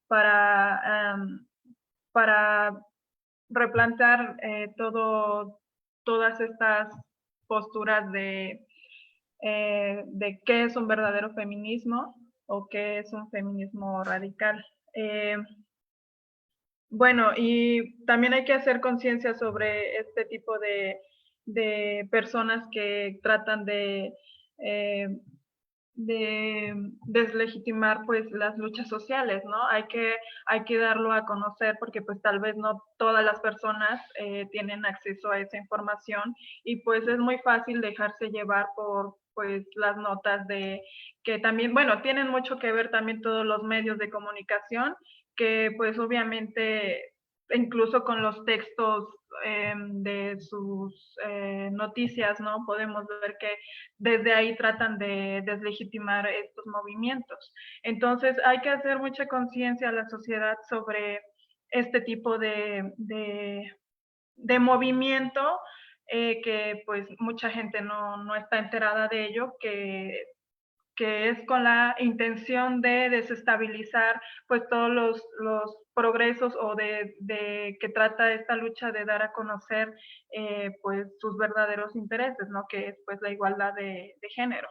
para, para replantear todas estas posturas de qué es un verdadero feminismo o qué es un feminismo radical. Bueno, y también hay que hacer conciencia sobre este tipo de personas que tratan de deslegitimar pues las luchas sociales, ¿no? Hay que darlo a conocer porque pues tal vez no todas las personas tienen acceso a esa información y pues es muy fácil dejarse llevar por pues las notas de que también, bueno, tienen mucho que ver también todos los medios de comunicación que pues obviamente incluso con los textos de sus noticias, ¿no? Podemos ver que desde ahí tratan de deslegitimar estos movimientos. Entonces hay que hacer mucha conciencia a la sociedad sobre este tipo de movimiento que pues mucha gente no está enterada de ello, que es con la intención de desestabilizar pues todos los progresos o de que trata esta lucha de dar a conocer pues sus verdaderos intereses, ¿no? Que es pues la igualdad de género.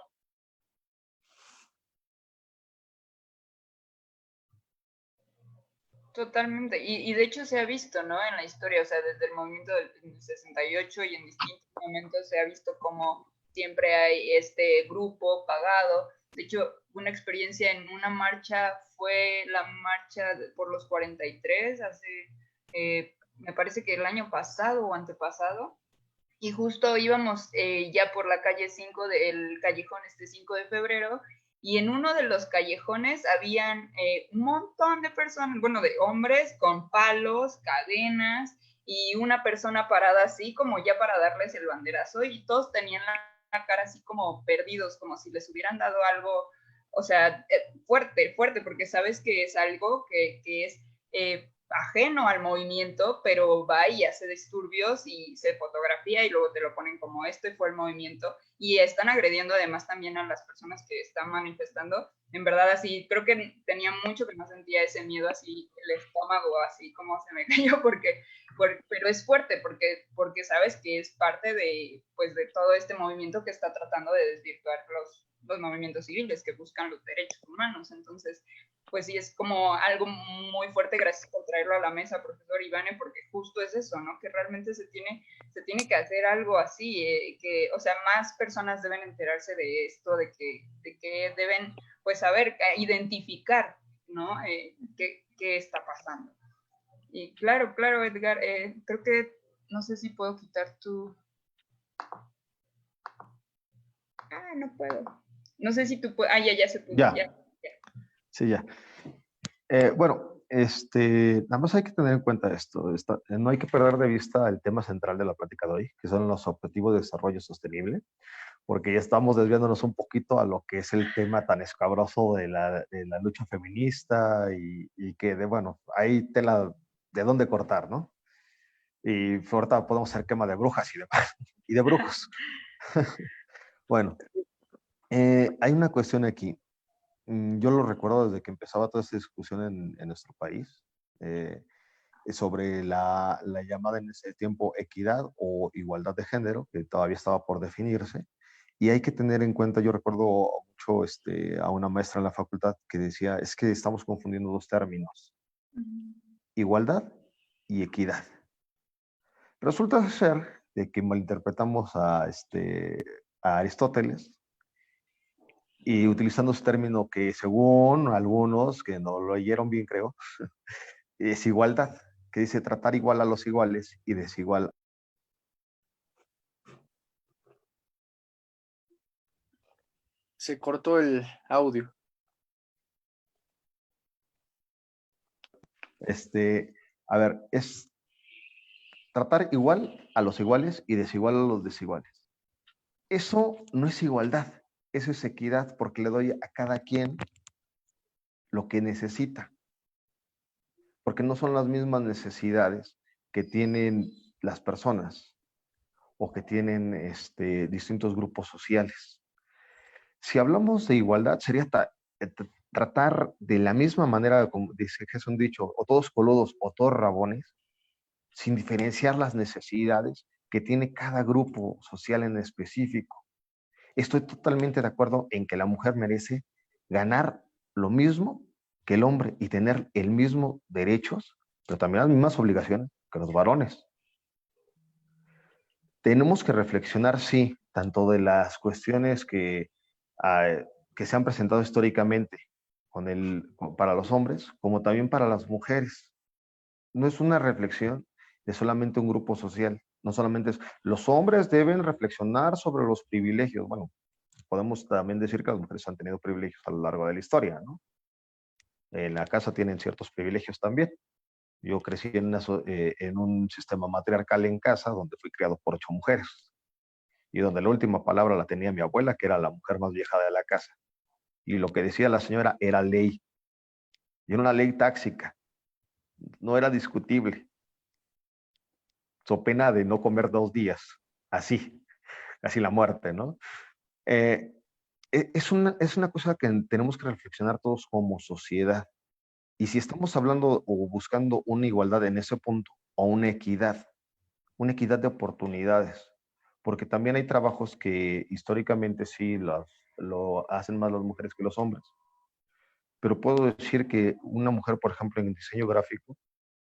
Totalmente, y de hecho se ha visto, ¿no? En la historia, o sea, desde el movimiento del 68 y en distintos momentos se ha visto como siempre hay este grupo pagado. De hecho, una experiencia en una marcha fue la marcha por los 43, me parece que el año pasado o antepasado, y justo íbamos ya por la calle 5 del callejón 5 de febrero, y en uno de los callejones habían un montón de personas, bueno, de hombres con palos, cadenas, y una persona parada así como ya para darles el banderazo, y todos tenían la cara así como perdidos, como si les hubieran dado algo, o sea, fuerte, fuerte, porque sabes que es algo que es ajeno al movimiento, pero va y hace disturbios y se fotografía y luego te lo ponen como este fue el movimiento y están agrediendo además también a las personas que están manifestando. En verdad así, creo que tenía mucho que no sentía ese miedo así, el estómago así como se me cayó pero es fuerte porque sabes que es parte de, pues, de todo este movimiento que está tratando de desvirtuar los movimientos civiles que buscan los derechos humanos. Entonces, pues sí, es como algo muy fuerte. Gracias por traerlo a la mesa, profesor Ivane, porque justo es eso, ¿no? Que realmente se tiene que hacer algo así, que, o sea, más personas deben enterarse de esto, de que deben, pues, saber, identificar, ¿no? ¿Qué está pasando? Y claro, Edgar, creo que, no sé si puedo quitar tu... no puedo. No sé si tú puedes... ya se pudo. Ya. Sí, ya. Bueno, nada más hay que tener en cuenta esto. No hay que perder de vista el tema central de la plática de hoy, que son los objetivos de desarrollo sostenible, porque ya estamos desviándonos un poquito a lo que es el tema tan escabroso de la lucha feminista y que, bueno, hay tela de dónde cortar, ¿no? Y ahorita podemos hacer quema de brujas y de brujos. Bueno, hay una cuestión aquí. Yo lo recuerdo desde que empezaba toda esta discusión en nuestro país sobre la llamada en ese tiempo equidad o igualdad de género, que todavía estaba por definirse. Y hay que tener en cuenta, yo recuerdo mucho a una maestra en la facultad que decía, es que estamos confundiendo dos términos, igualdad y equidad. Resulta ser de que malinterpretamos a Aristóteles y utilizando ese término que según algunos, que no lo leyeron bien creo, es igualdad, que dice tratar igual a los iguales y desigual. Se cortó el audio. A ver, es tratar igual a los iguales y desigual a los desiguales. Eso no es igualdad, eso es equidad, porque le doy a cada quien lo que necesita, porque no son las mismas necesidades que tienen las personas o que tienen distintos grupos sociales. Si hablamos de igualdad, sería tratar de la misma manera, como dice que es un dicho, o todos coludos o todos rabones, sin diferenciar las necesidades que tiene cada grupo social en específico. Estoy totalmente de acuerdo en que la mujer merece ganar lo mismo que el hombre y tener el mismo derechos, pero también las mismas obligaciones que los varones. Tenemos que reflexionar, sí, tanto de las cuestiones que se han presentado históricamente para los hombres, como también para las mujeres. No es una reflexión de solamente un grupo social, no solamente es, los hombres deben reflexionar sobre los privilegios. Bueno, podemos también decir que las mujeres han tenido privilegios a lo largo de la historia, ¿no? En la casa tienen ciertos privilegios también. Yo crecí en un sistema matriarcal en casa donde fui criado por 8 mujeres y donde la última palabra la tenía mi abuela, que era la mujer más vieja de la casa. Y lo que decía la señora era ley. Y era una ley táxica. No era discutible. So pena de no comer 2 días. Así la muerte, ¿no? Es una cosa que tenemos que reflexionar todos como sociedad. Y si estamos hablando o buscando una igualdad en ese punto, o una equidad de oportunidades, porque también hay trabajos que históricamente sí lo hacen más las mujeres que los hombres. Pero puedo decir que una mujer, por ejemplo, en diseño gráfico,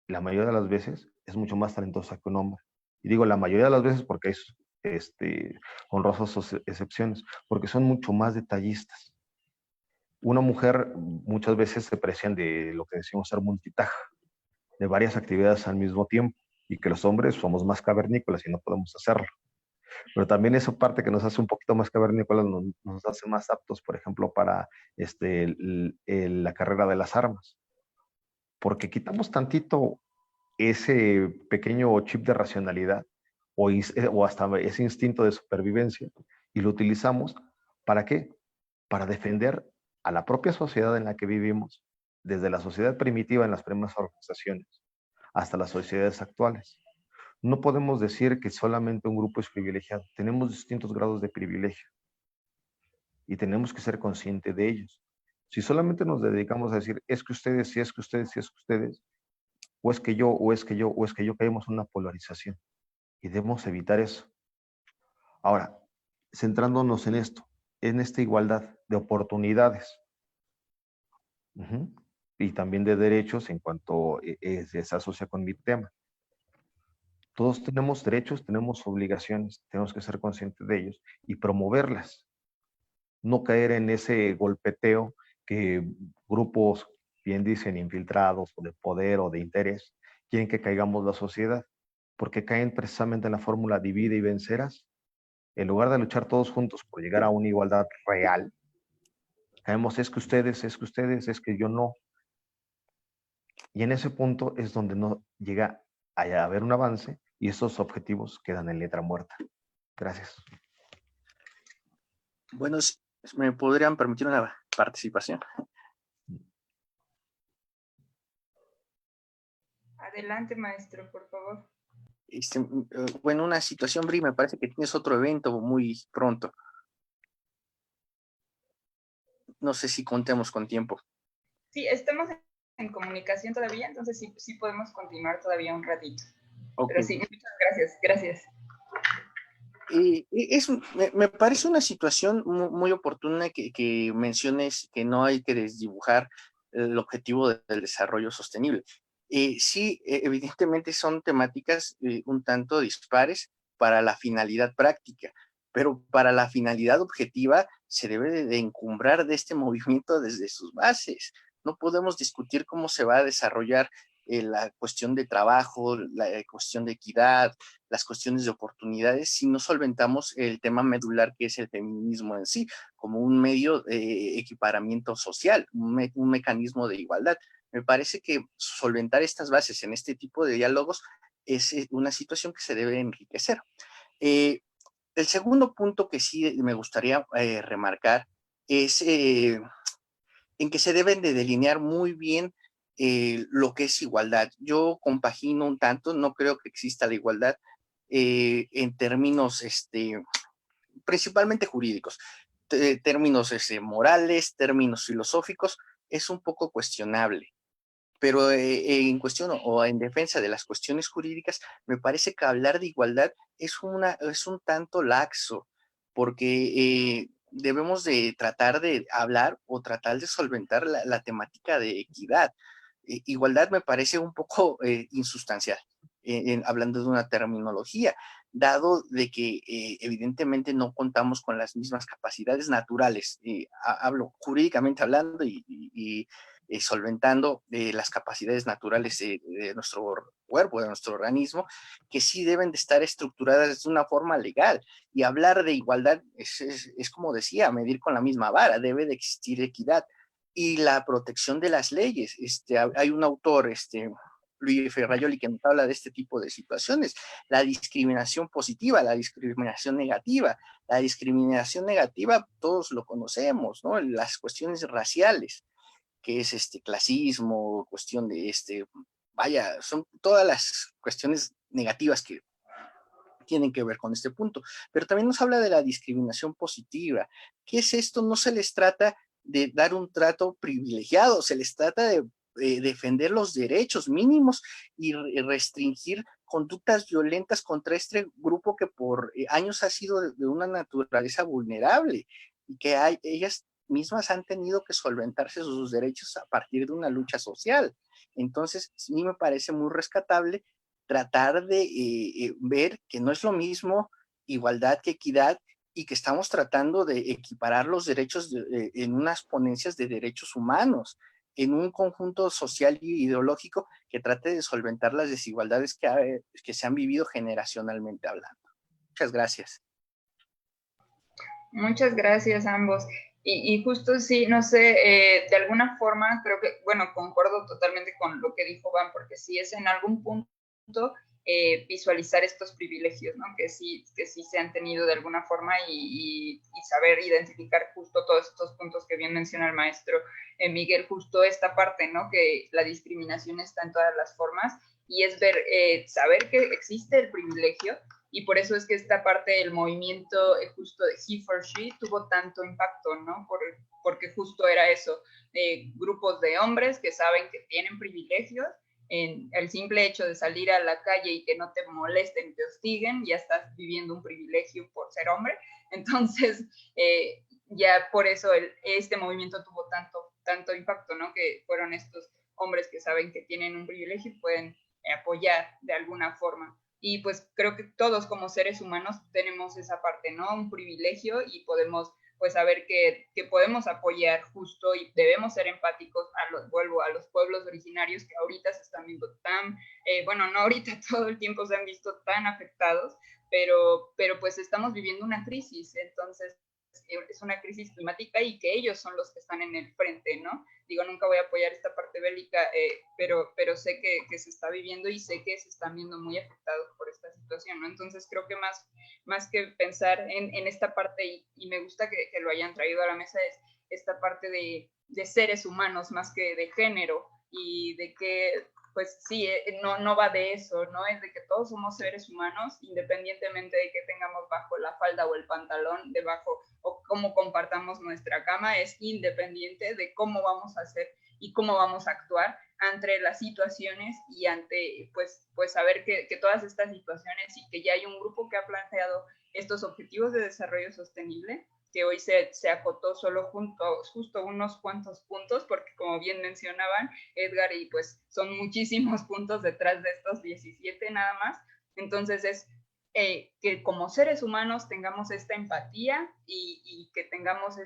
la mayoría de las veces es mucho más talentosa que un hombre. Y digo la mayoría de las veces porque hay honrosas excepciones, porque son mucho más detallistas. Una mujer muchas veces se precian de lo que decimos ser multitask, de varias actividades al mismo tiempo, y que los hombres somos más cavernícolas y no podemos hacerlo. Pero también esa parte que nos hace un poquito más cavernícolas nos hace más aptos, por ejemplo, para la carrera de las armas. Porque quitamos tantito ese pequeño chip de racionalidad o hasta ese instinto de supervivencia y lo utilizamos ¿para qué? Para defender a la propia sociedad en la que vivimos, desde la sociedad primitiva en las primeras organizaciones, hasta las sociedades actuales. No podemos decir que solamente un grupo es privilegiado. Tenemos distintos grados de privilegio y tenemos que ser conscientes de ellos. Si solamente nos dedicamos a decir, es que ustedes, si es que ustedes, si es que ustedes, o es que yo, o es que yo, o es que yo, caemos en una polarización y debemos evitar eso. Ahora, centrándonos en esto, en esta igualdad de oportunidades y también de derechos en cuanto se asocia con mi tema. Todos tenemos derechos, tenemos obligaciones, tenemos que ser conscientes de ellos y promoverlas. No caer en ese golpeteo que grupos, bien dicen, infiltrados o de poder o de interés, quieren que caigamos la sociedad, porque caen precisamente en la fórmula divide y vencerás. En lugar de luchar todos juntos por llegar a una igualdad real, caemos es que ustedes, es que yo no. Y en ese punto es donde no llega a haber un avance y esos objetivos quedan en letra muerta. Gracias. Bueno, ¿me podrían permitir una participación? Adelante, maestro, por favor. Bueno, una situación, Bri, me parece que tienes otro evento muy pronto. No sé si contemos con tiempo. Sí, estamos en comunicación todavía, entonces sí podemos continuar todavía un ratito. Okay. Pero sí, muchas gracias. Me parece una situación muy oportuna que menciones que no hay que desdibujar el objetivo del desarrollo sostenible. Sí, evidentemente son temáticas un tanto dispares para la finalidad práctica, pero para la finalidad objetiva se debe de encumbrar de este movimiento desde sus bases. No podemos discutir cómo se va a desarrollar la cuestión de trabajo, la cuestión de equidad, las cuestiones de oportunidades si no solventamos el tema medular que es el feminismo en sí, como un medio de equiparamiento social, un mecanismo de igualdad. Me parece que solventar estas bases en este tipo de diálogos es una situación que se debe enriquecer. El segundo punto que sí me gustaría remarcar es en que se deben de delinear muy bien lo que es igualdad. Yo compagino un tanto, no creo que exista la igualdad en términos principalmente jurídicos, términos morales, términos filosóficos, es un poco cuestionable. Pero en cuestión o en defensa de las cuestiones jurídicas, me parece que hablar de igualdad es un tanto laxo, porque debemos de tratar de hablar o tratar de solventar la temática de equidad. Igualdad me parece un poco insustancial, hablando de una terminología, dado de que evidentemente no contamos con las mismas capacidades naturales, hablo jurídicamente hablando y solventando las capacidades naturales de nuestro cuerpo, de nuestro organismo, que sí deben de estar estructuradas de una forma legal. Y hablar de igualdad es como decía, medir con la misma vara, debe de existir equidad. Y la protección de las leyes. Hay un autor, Luis Ferraioli, que nos habla de este tipo de situaciones. La discriminación positiva, la discriminación negativa. La discriminación negativa, todos lo conocemos, ¿no? Las cuestiones raciales, que es clasismo, cuestión de vaya, son todas las cuestiones negativas que tienen que ver con este punto. Pero también nos habla de la discriminación positiva. ¿Qué es esto? No se les trata de dar un trato privilegiado, se les trata de defender los derechos mínimos y restringir conductas violentas contra este grupo que por años ha sido de una naturaleza vulnerable y que ellas mismas han tenido que solventarse sus derechos a partir de una lucha social. Entonces, sí me parece muy rescatable tratar de ver que no es lo mismo igualdad que equidad y que estamos tratando de equiparar los derechos en unas ponencias de derechos humanos, en un conjunto social y ideológico que trate de solventar las desigualdades que se han vivido generacionalmente hablando. Muchas gracias. Muchas gracias a ambos. Y justo sí, no sé, de alguna forma creo que, bueno, concuerdo totalmente con lo que dijo Van, porque sí es en algún punto visualizar estos privilegios, ¿no? Que sí se han tenido de alguna forma y saber identificar justo todos estos puntos que bien menciona el maestro Miguel, justo esta parte, ¿no? Que la discriminación está en todas las formas y es ver, saber que existe el privilegio. Y por eso es que esta parte del movimiento justo de He for She tuvo tanto impacto, ¿no? Porque justo era eso, grupos de hombres que saben que tienen privilegios, en el simple hecho de salir a la calle y que no te molesten, te hostiguen, ya estás viviendo un privilegio por ser hombre. Entonces, ya por eso este movimiento tuvo tanto impacto, ¿no? Que fueron estos hombres que saben que tienen un privilegio y pueden apoyar de alguna forma. Y pues creo que todos como seres humanos tenemos esa parte, ¿no? Un privilegio y podemos pues saber que podemos apoyar justo y debemos ser empáticos vuelvo a los pueblos originarios que ahorita se están viendo tan, bueno, no ahorita, todo el tiempo se han visto tan afectados, pero pues estamos viviendo una crisis, entonces es una crisis climática y que ellos son los que están en el frente, ¿no? Digo, nunca voy a apoyar esta parte bélica, pero sé que se está viviendo y sé que se están viendo muy afectados por esta situación, ¿no? Entonces creo que más que pensar en esta parte, y me gusta que lo hayan traído a la mesa, es esta parte de seres humanos más que de género, y de que pues sí, no va de eso, ¿no? Es de que todos somos seres humanos, independientemente de que tengamos bajo la falda o el pantalón debajo, o cómo compartamos nuestra cama, es independiente de cómo vamos a hacer y cómo vamos a actuar ante las situaciones y ante, pues saber que todas estas situaciones y que ya hay un grupo que ha planteado estos objetivos de desarrollo sostenible, que hoy se acotó solo justo unos cuantos puntos, porque como bien mencionaban Edgar, y pues son muchísimos puntos detrás de estos 17 nada más. Entonces es que como seres humanos tengamos esta empatía y que tengamos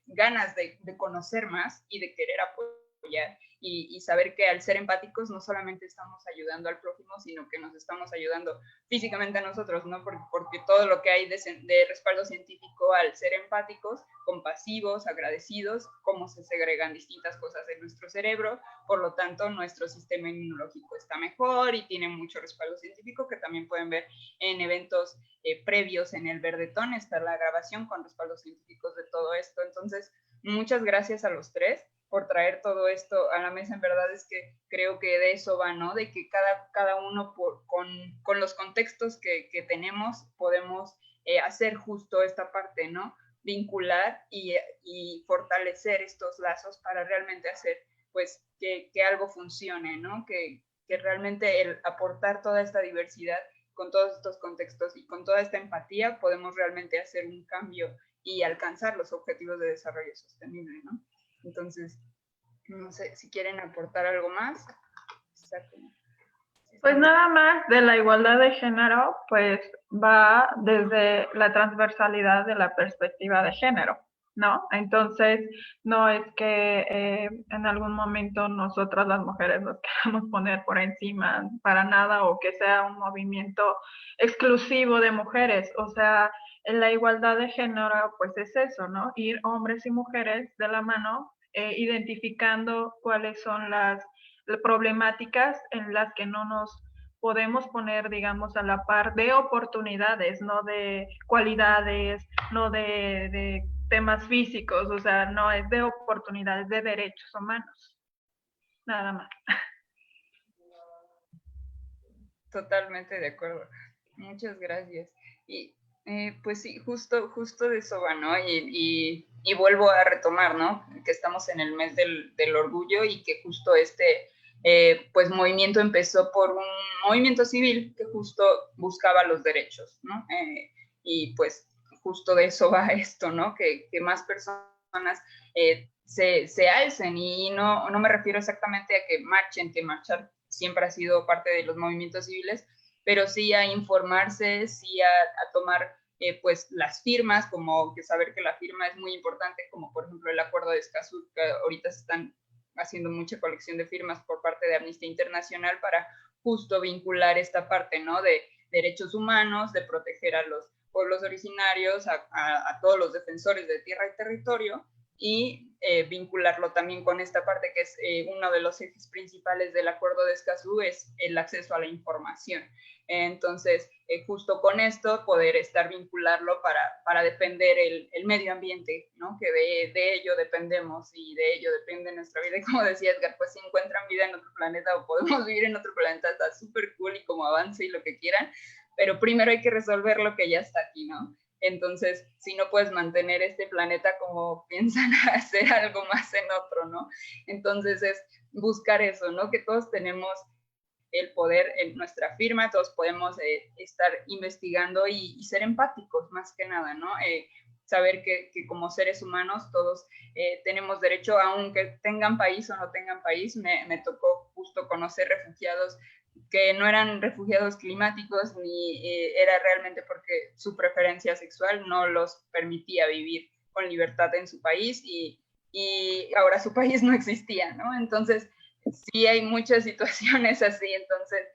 ganas de conocer más y de querer apoyar y saber que al ser empáticos no solamente estamos ayudando al prójimo, sino que nos estamos ayudando físicamente a nosotros, ¿no? Porque todo lo que hay de respaldo científico al ser empáticos, compasivos, agradecidos, cómo se segregan distintas cosas en nuestro cerebro, por lo tanto nuestro sistema inmunológico está mejor y tiene mucho respaldo científico, que también pueden ver en eventos previos en el Verdetón, está la grabación con respaldos científicos de todo esto. Entonces, muchas gracias a los tres por traer todo esto a la mesa. En verdad es que creo que de eso va, ¿no? De que cada uno con los contextos que tenemos podemos hacer justo esta parte, ¿no? Vincular y fortalecer estos lazos para realmente hacer, pues, que algo funcione, ¿no? Que realmente el aportar toda esta diversidad con todos estos contextos y con toda esta empatía podemos realmente hacer un cambio y alcanzar los objetivos de desarrollo sostenible, ¿no? Entonces, no sé si quieren aportar algo más. Pues nada más de la igualdad de género, pues va desde la transversalidad de la perspectiva de género, ¿no? Entonces, no es que en algún momento nosotras las mujeres nos queramos poner por encima para nada, o que sea un movimiento exclusivo de mujeres. O sea, en la igualdad de género, pues es eso, ¿no? Ir hombres y mujeres de la mano, identificando cuáles son las problemáticas en las que no nos podemos poner, digamos, a la par de oportunidades, no de cualidades, no de temas físicos, o sea, no es de oportunidades, de derechos humanos. Nada más. Totalmente de acuerdo. Muchas gracias. Y pues sí, justo de eso va, ¿no? Y vuelvo a retomar, ¿no? Que estamos en el mes del orgullo y que justo pues movimiento empezó por un movimiento civil que justo buscaba los derechos, ¿no? Y pues justo de eso va esto, ¿no? Que más personas se alcen, y no me refiero exactamente a que marchen, que marchar siempre ha sido parte de los movimientos civiles, pero sí a informarse, sí a tomar pues las firmas, como que saber que la firma es muy importante, como por ejemplo el acuerdo de Escazú, que ahorita se están haciendo mucha colección de firmas por parte de Amnistía Internacional para justo vincular esta parte, ¿no? De derechos humanos, de proteger a los pueblos originarios, a todos los defensores de tierra y territorio, y vincularlo también con esta parte que es uno de los ejes principales del Acuerdo de Escazú, es el acceso a la información. Entonces, justo con esto, poder vincularlo para defender el medio ambiente, ¿no? Que de ello dependemos y de ello depende nuestra vida. Y como decía Edgar, pues si encuentran vida en otro planeta o podemos vivir en otro planeta, está súper cool y como avance y lo que quieran, pero primero hay que resolver lo que ya está aquí, ¿no? Entonces, si no puedes mantener este planeta, como piensan hacer algo más en otro, ¿no? Entonces es buscar eso, ¿no? Que todos tenemos el poder en nuestra firma, todos podemos estar investigando y ser empáticos más que nada, ¿no? Saber que como seres humanos todos tenemos derecho, aunque tengan país o no tengan país. Me tocó justo conocer refugiados que no eran refugiados climáticos ni era realmente porque su preferencia sexual no los permitía vivir con libertad en su país y ahora su país no existía, ¿no? Entonces, sí hay muchas situaciones así, entonces,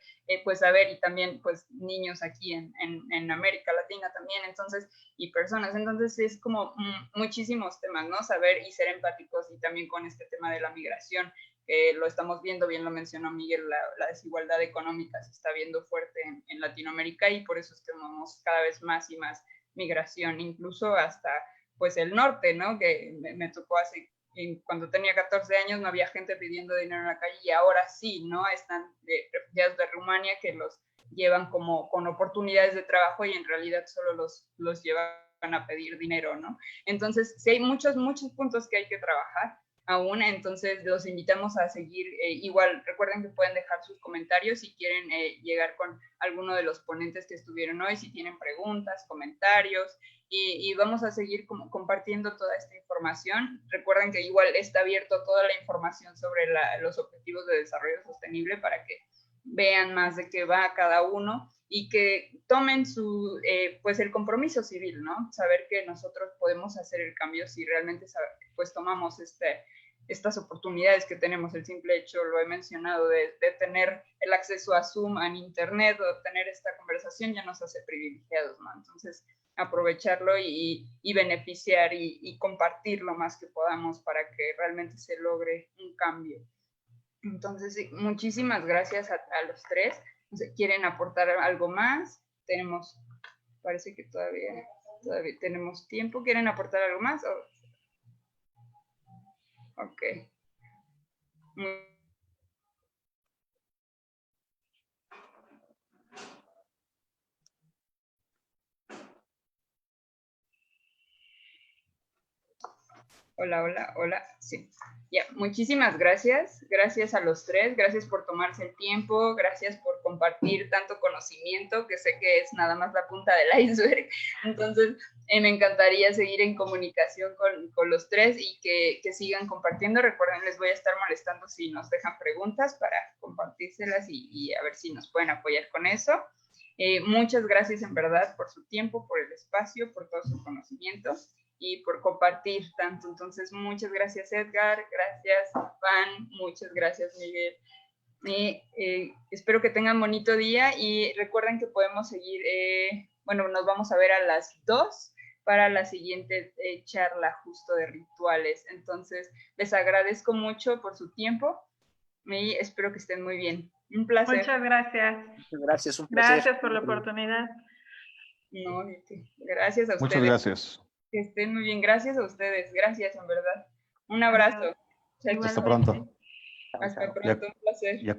pues a ver, y también pues niños aquí en América Latina también, entonces, y personas, entonces es como muchísimos temas, ¿no? Saber y ser empáticos, y también con este tema de la migración, lo estamos viendo, bien lo mencionó Miguel, la desigualdad económica se está viendo fuerte en Latinoamérica, y por eso es que tenemos cada vez más y más migración, incluso hasta pues el norte, ¿no? Que me tocó así, cuando tenía 14 años no había gente pidiendo dinero en la calle, y ahora sí, ¿no? Están refugiados de Rumania que los llevan como con oportunidades de trabajo y en realidad solo los llevan a pedir dinero, ¿no? Entonces, sí hay muchos puntos que hay que trabajar aún, entonces los invitamos a seguir. Igual recuerden que pueden dejar sus comentarios si quieren llegar con alguno de los ponentes que estuvieron hoy, si tienen preguntas, comentarios, y vamos a seguir compartiendo toda esta información. Recuerden que igual está abierto toda la información sobre los objetivos de desarrollo sostenible para que vean más de qué va cada uno y que tomen pues el compromiso civil, ¿no? Saber que nosotros podemos hacer el cambio si realmente pues tomamos estas oportunidades que tenemos. El simple hecho, lo he mencionado, de tener el acceso a Zoom, en Internet, o tener esta conversación ya nos hace privilegiados, ¿no? Entonces, aprovecharlo y beneficiar y compartir lo más que podamos para que realmente se logre un cambio. Entonces, sí, muchísimas gracias a los tres. ¿Quieren aportar algo más? Parece que todavía tenemos tiempo. ¿Quieren aportar algo más? Ok. Hola, sí. Ya, muchísimas gracias. Gracias a los tres, gracias por tomarse el tiempo, gracias por compartir tanto conocimiento, que sé que es nada más la punta del iceberg. Entonces, me encantaría seguir en comunicación con los tres y que sigan compartiendo. Recuerden, les voy a estar molestando si nos dejan preguntas para compartírselas y a ver si nos pueden apoyar con eso. Muchas gracias en verdad por su tiempo, por el espacio, por todo su conocimiento y por compartir tanto. Entonces, muchas gracias Edgar, gracias Van, muchas gracias Miguel. Espero que tengan bonito día y recuerden que podemos seguir, bueno, nos vamos a ver a las 2 para la siguiente charla justo de rituales. Entonces, les agradezco mucho por su tiempo y espero que estén muy bien. Un placer. Muchas gracias. Muchas gracias, un placer. Gracias por la oportunidad. No, gracias a ustedes. Muchas gracias. Que estén muy bien. Gracias a ustedes. Gracias, en verdad. Un abrazo. Hasta pronto. Hasta pronto. Un placer.